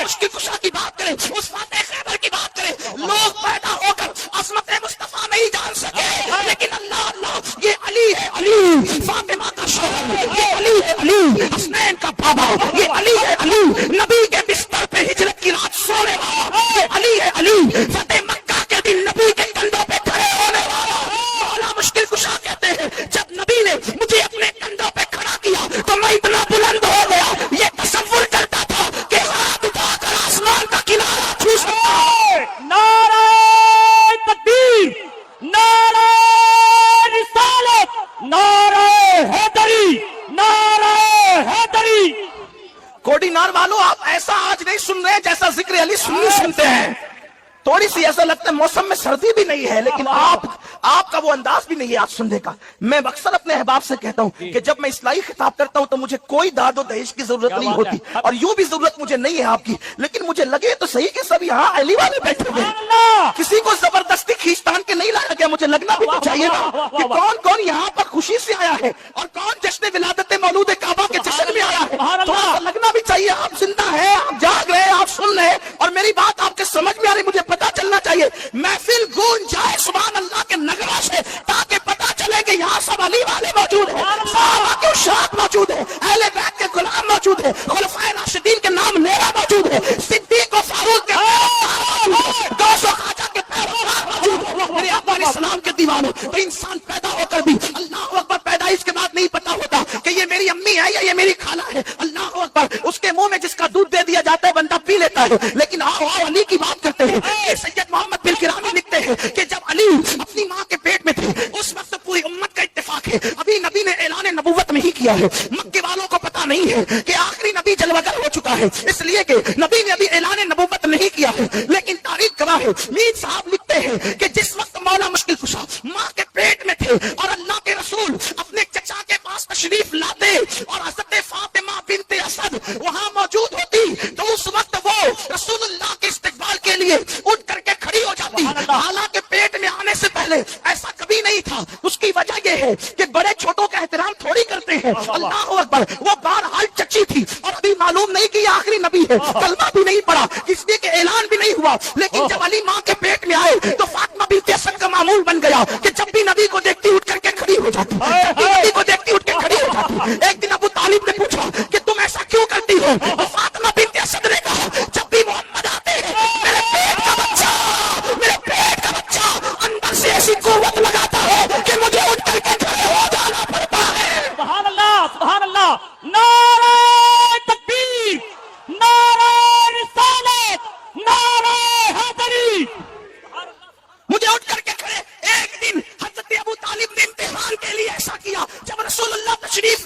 مشکل کشا کی بات کریں, اس فاتح خیبر کی بات کریں. لوگ پیدا ہو کر عظمت مصطفیٰ نہیں جان سکے, لیکن اللہ اللہ یہ علی ہے, علی فاطمہ کا شوہر, یہ علی ہے, علی حسنین کا بابا, یہ علی ہے, علی نبی کے بستر پہ ہجرت کی رات سونے والا, یہ علی ہے, علی فتح مکہ کے دن نبی کے کندھوں پہ کھڑے ہونے والا. مولا مشکل کشا کہتے ہیں جب نبی نے مجھے اپنے کندھوں پہ کھڑا کیا تو میں اتنا بلند ہو گیا, یہ تصور کرتا تھا کہ ہاتھ اٹھا کر آسمان کا کنارہ چھو سکتا ہوں. نعرہ تکبیر, نعرہ رسالت, نعرہ حیدری, نعرہ حیدری. کوڈینار والو آپ ایسا آج نہیں سن رہے جیسا ذکر علی سنی سنتے ہیں. تھوڑی سی ایسا لگتا ہے موسم میں سردی بھی نہیں ہے, لیکن آپ کا وہ انداز بھی نہیں ہے آج سننے کا. میں اکثر اپنے احباب سے کہتا ہوں کہ جب میں اصلاحی خطاب کرتا ہوں تو مجھے کوئی داد و دہیش کی ضرورت نہیں ہوتی, اور یوں بھی ضرورت مجھے نہیں ہے آپ کی, لیکن مجھے لگے تو صحیح کہ سب یہاں علی والے بیٹھے ہوئے ہیں. کسی کو زبردستی کھینچتان کے نہیں لایا گیا. مجھے لگنا بھی تو چاہیے نا کہ کون کون یہاں پر خوشی سے آیا ہے اور کون جشن ولادت مولود کعبہ کے جشن میں آیا ہے. تھوڑا سا لگنا بھی چاہیے آپ زندہ ہیں, آپ جاگ رہے ہیں, آپ سن رہے ہیں, اور میری بات آپ کے سمجھ میں آ رہی. مجھے پتا چلنا چاہیے, محفل گونج جائے سبحان اللہ کے نغمہ سے, تاکہ پتا چلے کہ یہاں سب علی والے موجود ہیں, صحابہ کے اشاعت موجود ہیں, اہل بیت کے غلام موجود ہیں, خلفائے راشدین کے نام لیرا موجود ہے, صدیق و فاروق کے غوث و خواجہ کے پیروکار موجود ہیں. میرے آقا علیہ السلام کے دیوانوں, تو انسان پیدا ہو کر بھی اللہ اکبر پیدائش کے بعد نہیں پتا ہوتا کہ یہ میری امی ہے یا یہ میری خالہ ہے. اللہ اکبر, اس کے منہ میں جس کا دودھ دے دیا جاتا ہے بندہ پی لیتا ہے. لیکن آؤ علی کی بات کرتے ہیں. سید محمد بن کرانی لکھتے ہیں کہ جب علی اپنی ماں کے پیٹ میں تھے اس وقت پوری امت کا اتفاق ہے ابھی نبی نے اعلان نبوت نہیں کیا ہے. مکے والوں کو پتا نہیں ہے کہ آخری نبی جلوگر ہو چکا ہے, اس لیے کہ نبی نے ابھی اعلان نبوت نہیں کیا ہے. لیکن تاریخ گواہ ہے, میر صاحب لکھتے ہیں کہ جس وقت مولا مشکل کشا ماں کے پیٹ میں تھے اور اللہ کے رسول اپنے چچا کے پاس تشریف لاتے اور حضرت فاطمہ بنت اسد وہاں موجود ہوتی تو اس وقت وہ رسول اللہ کے استقبال کے لیے اٹھ کر کے کھڑی ہو جاتی. حالانکہ پیٹ میں آنے سے پہلے ایسا کبھی نہیں تھا. اس کی وجہ یہ ہے کہ بڑے چھوٹوں کا احترام تھوڑی کرتے ہیں. اللہ اکبر, وہ بہرحال چچی تھی اور ابھی معلوم نہیں کہ یہ آخری نبی ہے, کلمہ بھی نہیں پڑا, اس لیے کہ اعلان بھی نہیں ہوا. لیکن جب علی ماں کے پیٹ میں آئے تو فاطمہ بنت اسد کا معمول بن گیا کہ جب بھی نبی کو دیکھتی اٹھ کر کے کھڑی ہو جاتی, جب بھی نبی کو دیکھتی اٹھ کے کھڑی ہو جاتی. ایک دن ابو طالب نے پوچھا کہ تم ایسا کیوں کرتی ہو, تو فاطمہ بنت اسد نے کہا جب بھی محمد آتے ہیں میرے پیٹ کا بچہ اندر سے ایسی قوت لگاتا ہے کہ مجھے اٹھ کر کے کھڑے ہو جانا پڑتا ہے. سبحان اللہ, سبحان اللہ. نعرہ تکبیر, نعرہ رسالت, نعرہ حیدری. مجھے اٹھ کر کے کھڑے. ایک دن حضرت ابو طالب نے امتحان کے لیے ایسا کیا, جب رسول اللہ تشریف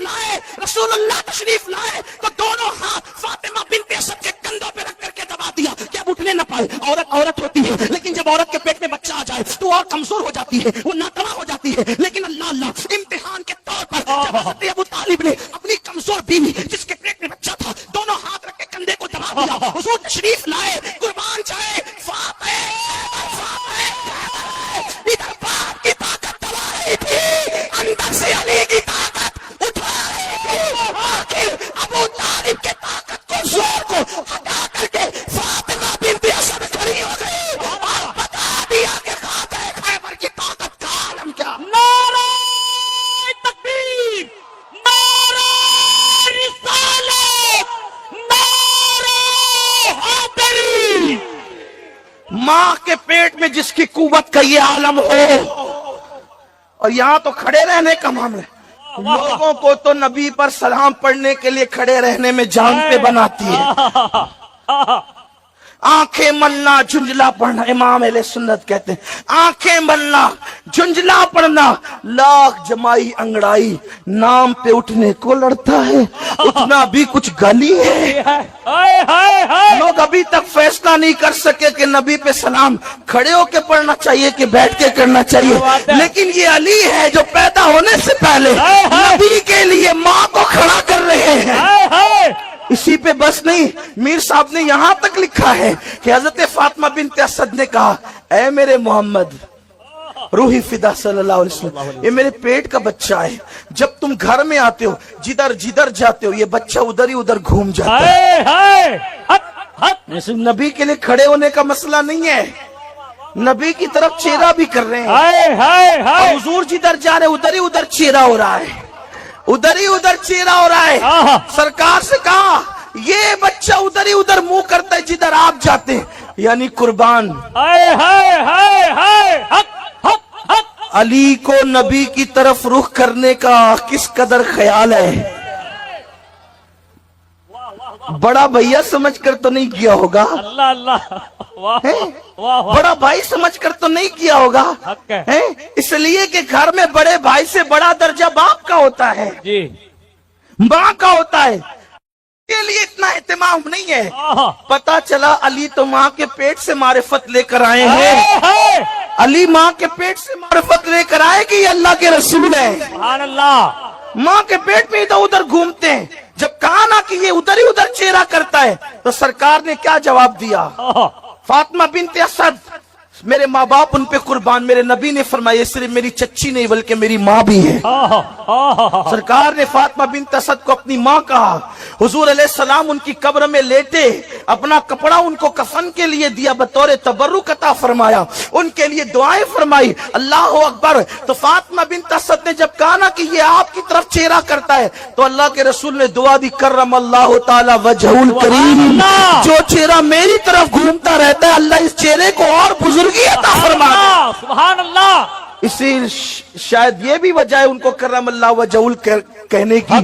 لائے تو دونوں ہاتھ فاطمہ بنت اسد کے کندھوں پہ رکھ کر کے دبا دیا کہ اب اٹھنے نہ پائے. عورت ہوتی ہے, لیکن جب عورت کے پیٹ میں بچہ آ جائے تو اور کمزور ہو جاتی ہے, وہ ناتواں ہو جاتی ہے. لیکن اللہ امتحان کے طور پر جب حضرت ابو طالب نے اپنی کمزور بیوی جس کے پیٹ میں بچہ تھا دونوں ہاتھ رکھ کے کندھے کو دبا دیا, حضور تشریف لائے, قربان جائے ادھر باپ کی طاقت دبا رہی تھی, اندر سے علی کی طاقت اٹھا رہی تھی. آخر ابو طالب کے طاقت کو زور کو ہٹا کر کے فاطمہ بنت اسد کھڑی ہو گئی اور بتا دیا کہ فاتح خیبر کی طاقت کا عالم کیا. نعرہ تکبیر, نعرہ رسالت, نعرہ حیدری. ماں کے پیٹ میں جس کی قوت کا یہ عالم ہو, اور یہاں تو کھڑے رہنے کا معاملہ ہے. لوگوں کو تو نبی پر سلام پڑھنے کے لیے کھڑے رہنے میں جان پہ بناتی ہے. آنکھیں ملنا جھنجلا پڑھنا، امام اہل سنت کہتے ہیں آنکھیں ملنا جھنجلا پڑھنا لاکھ جمائی انگڑائی نام پہ اٹھنے کو لڑتا ہے، اٹھنا بھی کچھ گالی ہے۔ ہائے ہائے ہائے لوگ ابھی تک فیصلہ نہیں کر سکے کہ نبی پہ سلام کھڑے ہو کے پڑھنا چاہیے کہ بیٹھ کے کرنا چاہیے، لیکن یہ علی ہے جو پیدا ہونے سے پہلے نبی کے لیے ماں کو کھڑا کر رہے ہیں۔ ہائے ہائے اسی پہ بس نہیں، میر صاحب نے یہاں تک لکھا ہے کہ حضرت فاطمہ بنت اسد نے کہا اے میرے محمد روحی فدا صلی اللہ علیہ وسلم، یہ میرے پیٹ کا بچہ ہے، جب تم گھر میں آتے ہو جدھر جدھر جاتے ہو یہ بچہ ادھر ہی ادھر گھوم جاتا ہے۔ ہائے ہائے حق حق صرف نبی کے لیے کھڑے ہونے کا مسئلہ نہیں ہے، نبی کی طرف چہرہ بھی کر رہے ہیں، ہائے ہائے اور ہائے حضور جدھر جا رہے ادھر ہی ادھر چہرہ ہو رہا ہے، ادھر ہی ادھر چہرہ ہو رہا ہے۔ آہا۔ سرکار سے کہا یہ بچہ ادھر ہی ادھر منہ کرتا ہے جدھر آپ جاتے ہیں، یعنی قربان ہائے ہائے ہائے ہائے حق حق حق علی کو نبی کی طرف رخ کرنے کا کس قدر خیال ہے۔ بڑا بھیا سمجھ کر تو نہیں کیا ہوگا، اللہ اللہ واہ ہیں؟ واہ واہ بڑا بھائی سمجھ کر تو نہیں کیا ہوگا، حق ہے۔ ہیں؟ اس لیے کہ گھر میں بڑے بھائی سے بڑا درجہ باپ کا ہوتا ہے، جی ماں کا ہوتا ہے، کے لیے اتنا اہتمام نہیں ہے۔ آہا پتا چلا علی تو ماں کے پیٹ سے معرفت لے کر آئے ہیں، ہائے ہائے علی ماں کے پیٹ سے معرفت لے کر آئے کہ یہ اللہ کے رسول ہے، سبحان اللہ ماں کے پیٹ میں ادھر ادھر گھومتے ہیں۔ جب کہا نا کہ یہ ادھر ہی ادھر چہرہ کرتا ہے تو سرکار نے کیا جواب دیا؟ آہا فاطمہ بنت اسد میرے ماں باپ ان پہ قربان، میرے نبی نے فرمایا صرف میری چچی نہیں بلکہ میری ماں بھی ہے۔ آہا آہا سرکار نے فاطمہ بنت اسد کو اپنی ماں کہا، حضور علیہ السلام ان کی قبر میں لیٹے، اپنا کپڑا ان کو کفن کے لیے دیا، بطور تبرک عطا فرمایا، ان کے لیے دعائیں فرمائی، اللہ اکبر۔ تو فاطمہ بنت اسد نے جب کہا نا کہ یہ آپ کی طرف چہرہ کرتا ہے تو اللہ کے رسول نے دعا دی، کرم اللہ تعالی وجہ الکریم، اللہ۔ جو چہرہ میری طرف گھومتا رہتا ہے اللہ اس چہرے کو اور بزرگی عطا فرما دے۔ اللہ سبحان اللہ اسی شاید یہ بھی وجہ ہے ان کو کرم اللہ وجہ کہنے کی۔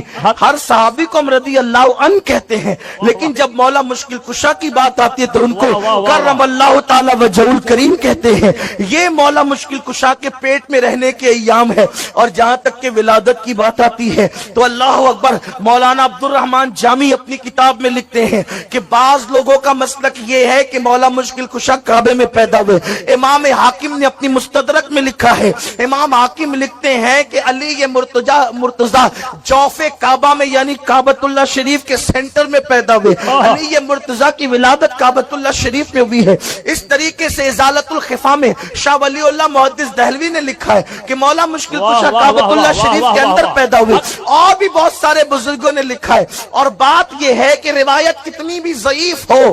ہر صحابی کو ہم رضی اللہ عنہ کہتے ہیں، لیکن جب مولا مشکل کشا کی بات آتی ہے تو ان کو کرم اللہ تعالی وجہ الکریم کہتے ہیں۔ یہ مولا مشکل کشا کے پیٹ میں رہنے کے ایام ہے، اور جہاں تک کہ ولادت کی بات آتی ہے تو اللہ اکبر، مولانا عبد الرحمن جامی اپنی کتاب میں لکھتے ہیں کہ بعض لوگوں کا مسلک یہ ہے کہ مولا مشکل کشا کعبے میں پیدا ہوئے۔ امام حاکم نے اپنی مستدرک میں لکھا ہے، امام حاکم لکھتے ہیں کہ علی یہ مرتضی جوف کعبہ میں یعنی کعبۃ اللہ شریف کے سینٹر میں پیدا ہوئے، علی یہ مرتضی کی ولادت کعبۃ اللہ شریف میں ہوئی ہے۔ اس طریقے سے ازالت الخفا میں شاہ ولی اللہ محدث دہلوی نے لکھا ہے کہ مولا مشکل کشا کعبۃ اللہ شریف کے اندر پیدا ہوئے، اور بھی بہت سارے بزرگوں نے لکھا ہے۔ اور بات یہ ہے کہ روایت کتنی بھی ضعیف ہو،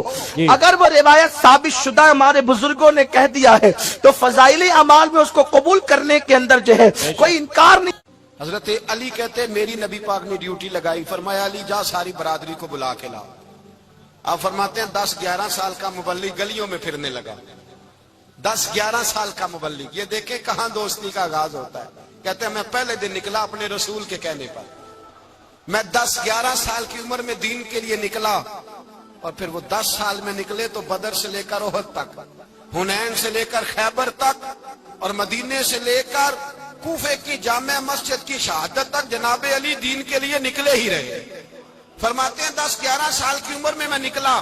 اگر وہ روایت ثابت شدہ ہمارے بزرگوں نے کہہ دیا ہے تو فضائل اعمال میں اس کو قبول کرنے کے اندر جو ہے کوئی انکار نہیں۔ حضرت علی کہتے میری نبی پاک نے ڈیوٹی لگائی، فرمایا علی جا ساری برادری کو بلا کے لا۔ آپ فرماتے ہیں 10-11 سال کا مبلغ گلیوں میں پھرنے لگا، 10-11 سال کا مبلغ، یہ دیکھیں کہاں دوستی کا آغاز ہوتا ہے۔ کہتے ہیں میں پہلے دن نکلا اپنے رسول کے کہنے پر، میں 10-11 سال کی عمر میں دین کے لیے نکلا، اور پھر وہ 10 سال میں نکلے تو بدر سے لے کر احد تک، حنین سے لے کر خیبر تک، اور مدینے سے لے کر کوفے کی جامع مسجد کی شہادت تک جناب علی دین کے لیے نکلے ہی رہے۔ فرماتے ہیں 10-11 سال کی عمر میں میں نکلا،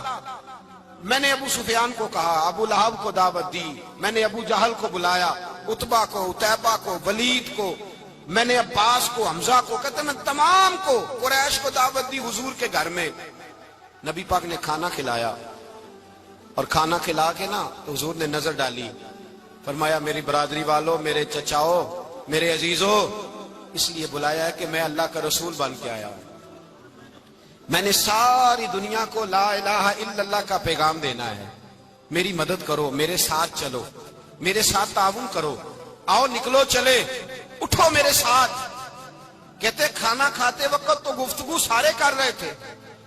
میں نے ابو سفیان کو کہا، ابو لہب کو دعوت دی، میں نے ابو جہل کو بلایا، عتبہ کو، عتیبہ کو، ولید کو، میں نے عباس کو، حمزہ کو، کہتے ہیں میں تمام کو، قریش کو دعوت دی حضور کے گھر میں۔ نبی پاک نے کھانا کھلایا، اور کھانا کھلا کے نا تو حضور نے نظر ڈالی، فرمایا میری برادری والوں، میرے چچاؤ، میرے عزیزوں، اس لیے بلایا ہے کہ میں اللہ کا رسول بن کے آیا ہوں، میں نے ساری دنیا کو لا الہ الا اللہ کا پیغام دینا ہے، میری مدد کرو، میرے ساتھ چلو، میرے ساتھ تعاون کرو، آؤ نکلو چلے، اٹھو میرے ساتھ۔ کہتے کھانا کھاتے وقت تو گفتگو سارے کر رہے تھے،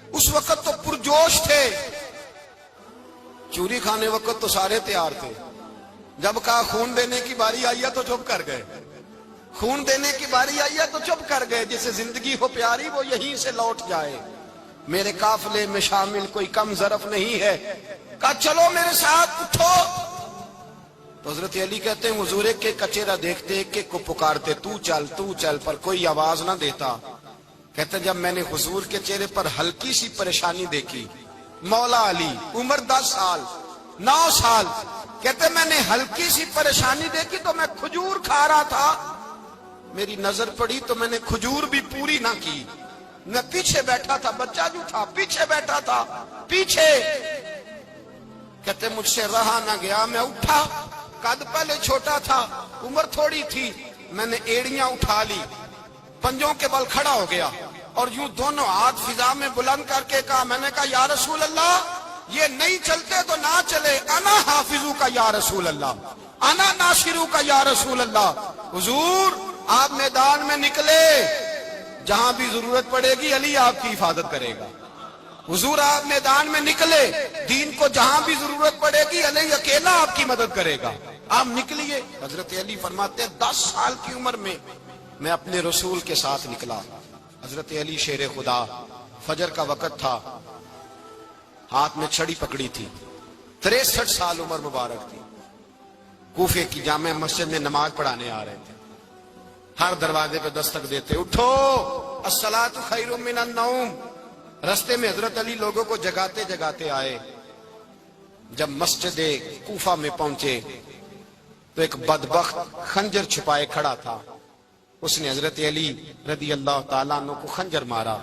اس وقت تو پرجوش تھے، چوری کھانے وقت تو سارے تیار تھے، جب کہا خون دینے کی باری آئی ہے تو چپ کر گئے، خون دینے کی باری آئی ہے تو چپ کر گئے، جسے زندگی ہو پیاری وہ یہیں سے لوٹ جائے، میرے قافلے میں شامل کوئی کم ظرف نہیں ہے. کہا چلو میرے ساتھ اٹھو. تو حضرت علی کہتے ہیں حضور ایک ایک کا چہرہ دیکھتے ایک ایک کو پکارتے تو چل پر کوئی آواز نہ دیتا. کہتے ہیں جب میں نے حضور کے چہرے پر ہلکی سی پریشانی دیکھی, مولا علی عمر 10 سال 9 سال, کہتے ہیں میں نے ہلکی سی پریشانی دیکھی تو میں کھجور کھا رہا تھا, میری نظر پڑی تو میں نے کھجور بھی پوری نہ کی. میں پیچھے بیٹھا تھا, بچہ جو تھا پیچھے بیٹھا تھا پیچھے. کہتے مجھ سے رہا نہ گیا, میں اٹھا. قد پہلے چھوٹا تھا, عمر تھوڑی تھی, میں نے ایڑیاں اٹھا لی, پنجوں کے بل کھڑا ہو گیا اور یوں دونوں ہاتھ فضا میں بلند کر کے کہا, میں نے کہا یا رسول اللہ یہ نہیں چلتے تو نہ چلے, انا حافظو کا یا رسول اللہ, انا ناصرو کا یا رسول اللہ. حضور آپ میدان میں نکلے, جہاں بھی ضرورت پڑے گی علی آپ کی حفاظت کرے گا. حضور آپ میدان میں نکلے, دین کو جہاں بھی ضرورت پڑے گی علی اکیلا آپ کی مدد کرے گا. آپ نکلیے. حضرت علی فرماتے ہیں 10 سال کی عمر میں میں اپنے رسول کے ساتھ نکلا. حضرت علی شیر خدا, فجر کا وقت تھا, ہاتھ میں چھڑی پکڑی تھی, 63 سال عمر مبارک تھی. کوفے کی جامع مسجد میں نماز پڑھانے آ رہے تھے. ہر دروازے پہ دستک دیتے, اٹھو الصلاۃ خیر من النوم. رستے میں حضرت علی لوگوں کو جگاتے جگاتے آئے. جب مسجد کوفہ میں پہنچے تو ایک بدبخت خنجر چھپائے کھڑا تھا. اس نے حضرت علی رضی اللہ تعالیٰ عنہ کو خنجر مارا.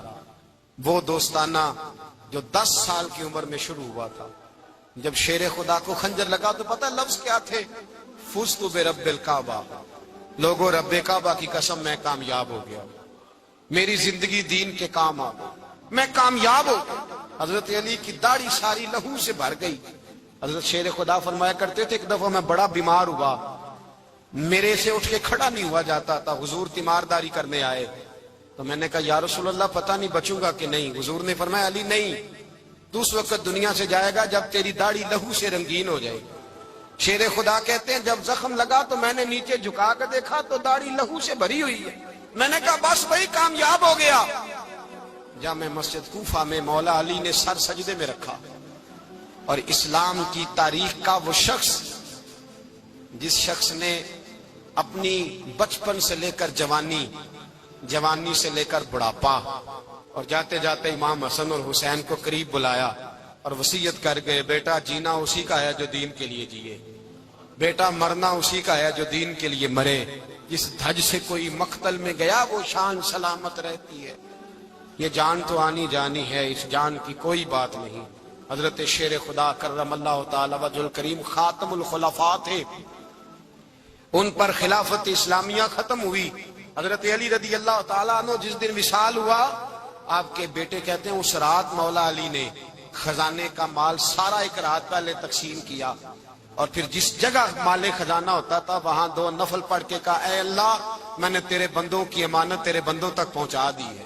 وہ دوستانہ جو 10 سال کی عمر میں شروع ہوا تھا. جب شیر خدا کو خنجر لگا تو پتہ لفظ کیا تھے, فزت برب الکعبہ. لوگوں رب کعبہ کی قسم میں کامیاب ہو گیا, میری زندگی دین کے کام آ گئی, میں کامیاب ہو گیا. حضرت علی کی داڑھی ساری لہو سے بھر گئی. حضرت شیر خدا فرمایا کرتے تھے ایک دفعہ میں بڑا بیمار ہوا, میرے سے اٹھ کے کھڑا نہیں ہوا جاتا تھا. حضور تیمارداری کرنے آئے تو میں نے کہا یا رسول اللہ پتہ نہیں بچوں گا کہ نہیں. حضور نے فرمایا علی نہیں, تو اس وقت دنیا سے جائے گا جب تیری داڑھی لہو سے رنگین ہو جائے. شیر خدا کہتے ہیں جب زخم لگا تو میں نے نیچے جھکا کر دیکھا تو داڑھی لہو سے بھری ہوئی ہے. میں نے کہا بس وہی کامیاب ہو گیا. جامع مسجد کوفہ میں مولا علی نے سر سجدے میں رکھا, اور اسلام کی تاریخ کا وہ شخص جس شخص نے اپنی بچپن سے لے کر جوانی, جوانی سے لے کر بڑھاپا, اور جاتے جاتے امام حسن اور حسین کو قریب بلایا اور وصیت کر گئے, بیٹا جینا اسی کا ہے جو دین کے لیے جیے, بیٹا مرنا اسی کا ہے جو دین کے لیے مرے. جس دھج سے کوئی مقتل میں گیا وہ شان سلامت رہتی ہے. یہ جان تو آنی جانی ہے, اس جان کی کوئی بات نہیں. حضرت شیر خدا کرم اللہ تعالی وجہ الکریم خاتم الخلفاء تھے, ان پر خلافت اسلامیہ ختم ہوئی. حضرت علی رضی اللہ تعالیٰ عنہ جس دن وصال ہوا, آپ کے بیٹے کہتے ہیں اس رات مولا علی نے خزانے کا مال سارا ایک رات پہلے تقسیم کیا, اور پھر جس جگہ مال خزانہ ہوتا تھا وہاں 2 نفل پڑھ کے کہا اے اللہ میں نے تیرے بندوں کی امانت تیرے بندوں تک پہنچا دی ہے.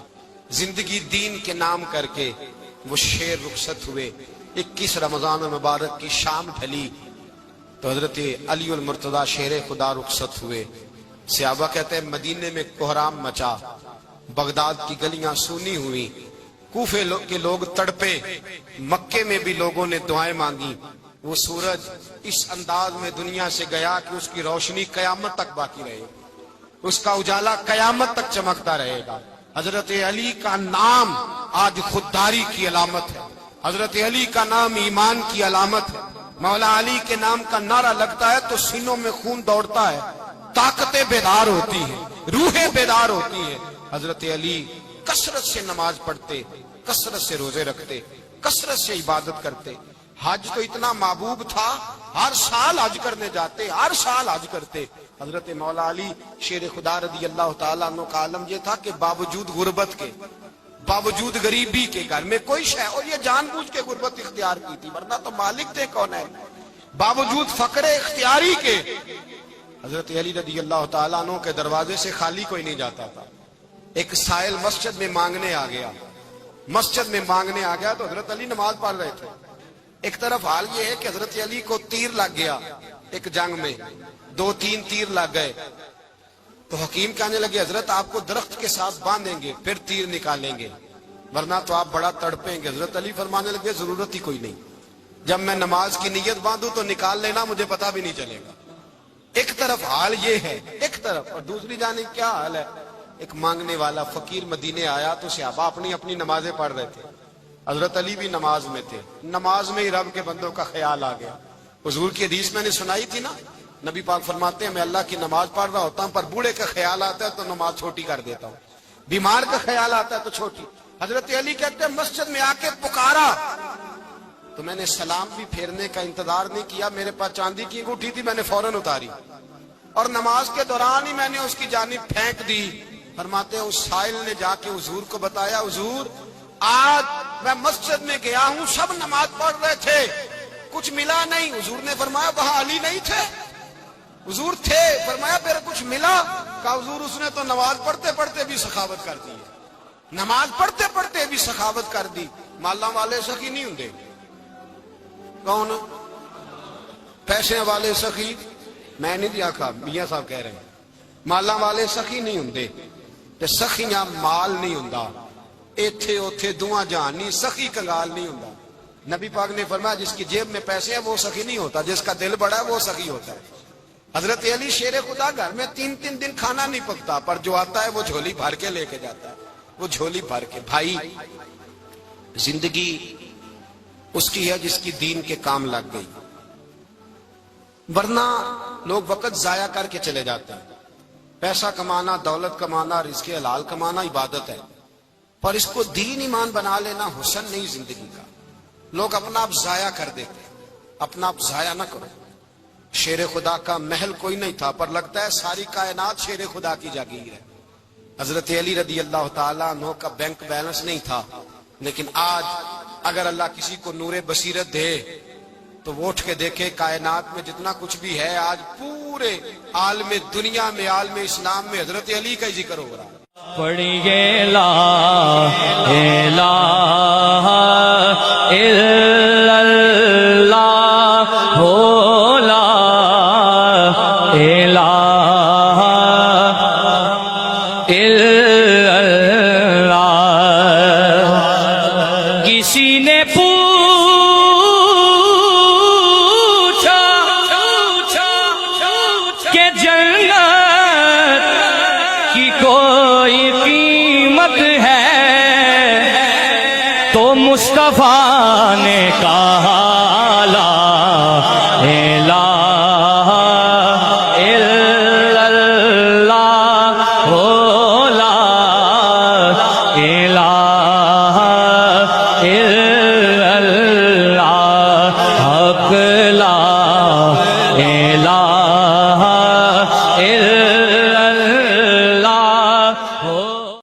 زندگی دین کے نام کر کے وہ شیر رخصت ہوئے. 21 رمضان مبارک کی شام ڈھلی تو حضرت علی المرتضی شیر خدا رخصت ہوئے. صحابہ کہتے ہیں مدینے میں کوہرام مچا, بغداد کی گلیاں سونی ہوئی, کوفے کے لوگ تڑپے, مکے میں بھی لوگوں نے دعائیں مانگی. وہ سورج اس انداز میں دنیا سے گیا کہ اس کی روشنی قیامت تک باقی رہے, اس کا اجالا قیامت تک چمکتا رہے گا. حضرت علی کا نام آج خودداری کی علامت ہے, حضرت علی کا نام ایمان کی علامت ہے. مولا علی کے نام کا نعرہ لگتا ہے تو سینوں میں خون دوڑتا ہے, طاقتیں بیدار ہوتی ہیں, روحیں بیدار ہوتی ہیں. حضرت علی کثرت سے نماز پڑھتے, کثرت سے روزے رکھتے, کثرت سے عبادت کرتے. حج تو اتنا محبوب تھا, ہر سال حج کرنے جاتے, ہر سال حج کرتے. حضرت مولا علی شیر خدا رضی اللہ تعالیٰ عنہ کا عالم یہ تھا کہ باوجود غربت کے, باوجود غریبی کے, گھر میں کوئی شے, اور یہ جان بوجھ کے غربت اختیار کی تھی ورنہ تو مالک تھے کون ہے, باوجود فقر اختیاری کے حضرت علی رضی اللہ تعالیٰ عنہ کے دروازے سے خالی کوئی نہیں جاتا تھا. ایک سائل مسجد میں مانگنے آ گیا, مسجد میں مانگنے آ گیا تو حضرت علی نماز پڑھ رہے تھے. ایک طرف حال یہ ہے کہ حضرت علی کو تیر لگ گیا ایک جنگ میں, 2-3 تیر لگ گئے تو حکیم کہنے لگے حضرت آپ کو درخت کے ساتھ باندھیں گے پھر تیر نکالیں گے. ورنہ تو آپ بڑا تڑپیں گے. حضرت علی فرمانے لگے ضرورت ہی کوئی نہیں, جب میں نماز کی نیت باندھوں تو نکال لینا, مجھے پتا بھی نہیں چلے گا. ایک طرف حال یہ ہے, ایک طرف, اور دوسری جانب کیا حال ہے. ایک مانگنے والا فقیر مدینے آیا تو صحابہ اپنی اپنی نمازیں پڑھ رہے تھے, حضرت علی بھی نماز میں تھے. نماز میں ہی رب کے بندوں کا خیال آ گیا. حضور کی حدیث میں نے سنائی تھی نا, نبی پاک فرماتے ہیں میں اللہ کی نماز پڑھ رہا ہوتا ہوں, پر بوڑھے کا خیال آتا ہے تو نماز چھوٹی کر دیتا ہوں, بیمار کا خیال آتا ہے تو چھوٹی. حضرت علی کہتے ہیں مسجد میں آ کے پکارا تو میں نے سلام بھی پھیرنے کا انتظار نہیں کیا, میرے پاس چاندی کی انگوٹھی تھی, میں نے فوراً اتاری اور نماز کے دوران ہی میں نے اس کی جانب پھینک دی. فرماتے ہیں اس سائل نے جا کے حضور کو بتایا, حضور آج میں مسجد میں گیا ہوں, سب نماز پڑھ رہے تھے, کچھ ملا نہیں. حضور نے فرمایا وہاں علی نہیں تھے؟ حضور تھے. فرمایا پھر کچھ ملا؟ کہا حضور اس نے تو نماز پڑھتے پڑھتے بھی سخاوت کر دی, نماز پڑھتے پڑھتے بھی سخاوت کر دی. مالاں والے سخی نہیں ہوندے. کون؟ پیسے والے سخی میں نہیں دیا کہا, میاں صاحب کہہ رہے ہیں مالاں والے سخی نہیں ہوندے, تے سخیاں مال نہیں ہوندا. ایتھے اوتھے دعا جہان نہیں, سخی کنگال نہیں ہوندا. نبی پاک نے فرمایا جس کی جیب میں پیسے ہیں وہ سخی نہیں ہوتا, جس کا دل بڑا ہے وہ سخی ہوتا ہے. حضرت علی شیر خدا گھر میں 3 دن کھانا نہیں پکتا, پر جو آتا ہے وہ جھولی بھر کے لے کے جاتا ہے, وہ جھولی بھر کے. بھائی زندگی اس کی ہے جس کی دین کے کام لگ گئی, ورنہ لوگ وقت ضائع کر کے چلے جاتے ہیں. پیسہ کمانا, دولت کمانا, رزق حلال کمانا عبادت ہے, پر اس کو دین ایمان بنا لینا حسن نہیں زندگی کا. لوگ اپنا آپ ضائع کر دیتے, اپنا آپ ضائع نہ کرو. شیر خدا کا محل کوئی نہیں تھا, پر لگتا ہے ساری کائنات شیر خدا کی جاگیر ہے. حضرت علی رضی اللہ تعالیٰ عنہ کا بینک بیلنس نہیں تھا, لیکن آج اگر اللہ کسی کو نور بصیرت دے تو وہ اٹھ کے دیکھے کائنات میں جتنا کچھ بھی ہے, آج پورے عالم دنیا میں, عالم اسلام میں حضرت علی کا ہی ذکر ہو رہا ہے. پڑھیے لا الہ الا اللہ ہو, لا الہ الا اللہ. کسی نے پوچھا کہ جنت کی کوئی قیمت ہے, تو مصطفیٰ نے کہا لا الہ الا اللہ ہو, لا الہ الا اللہ حق, لا الہ الا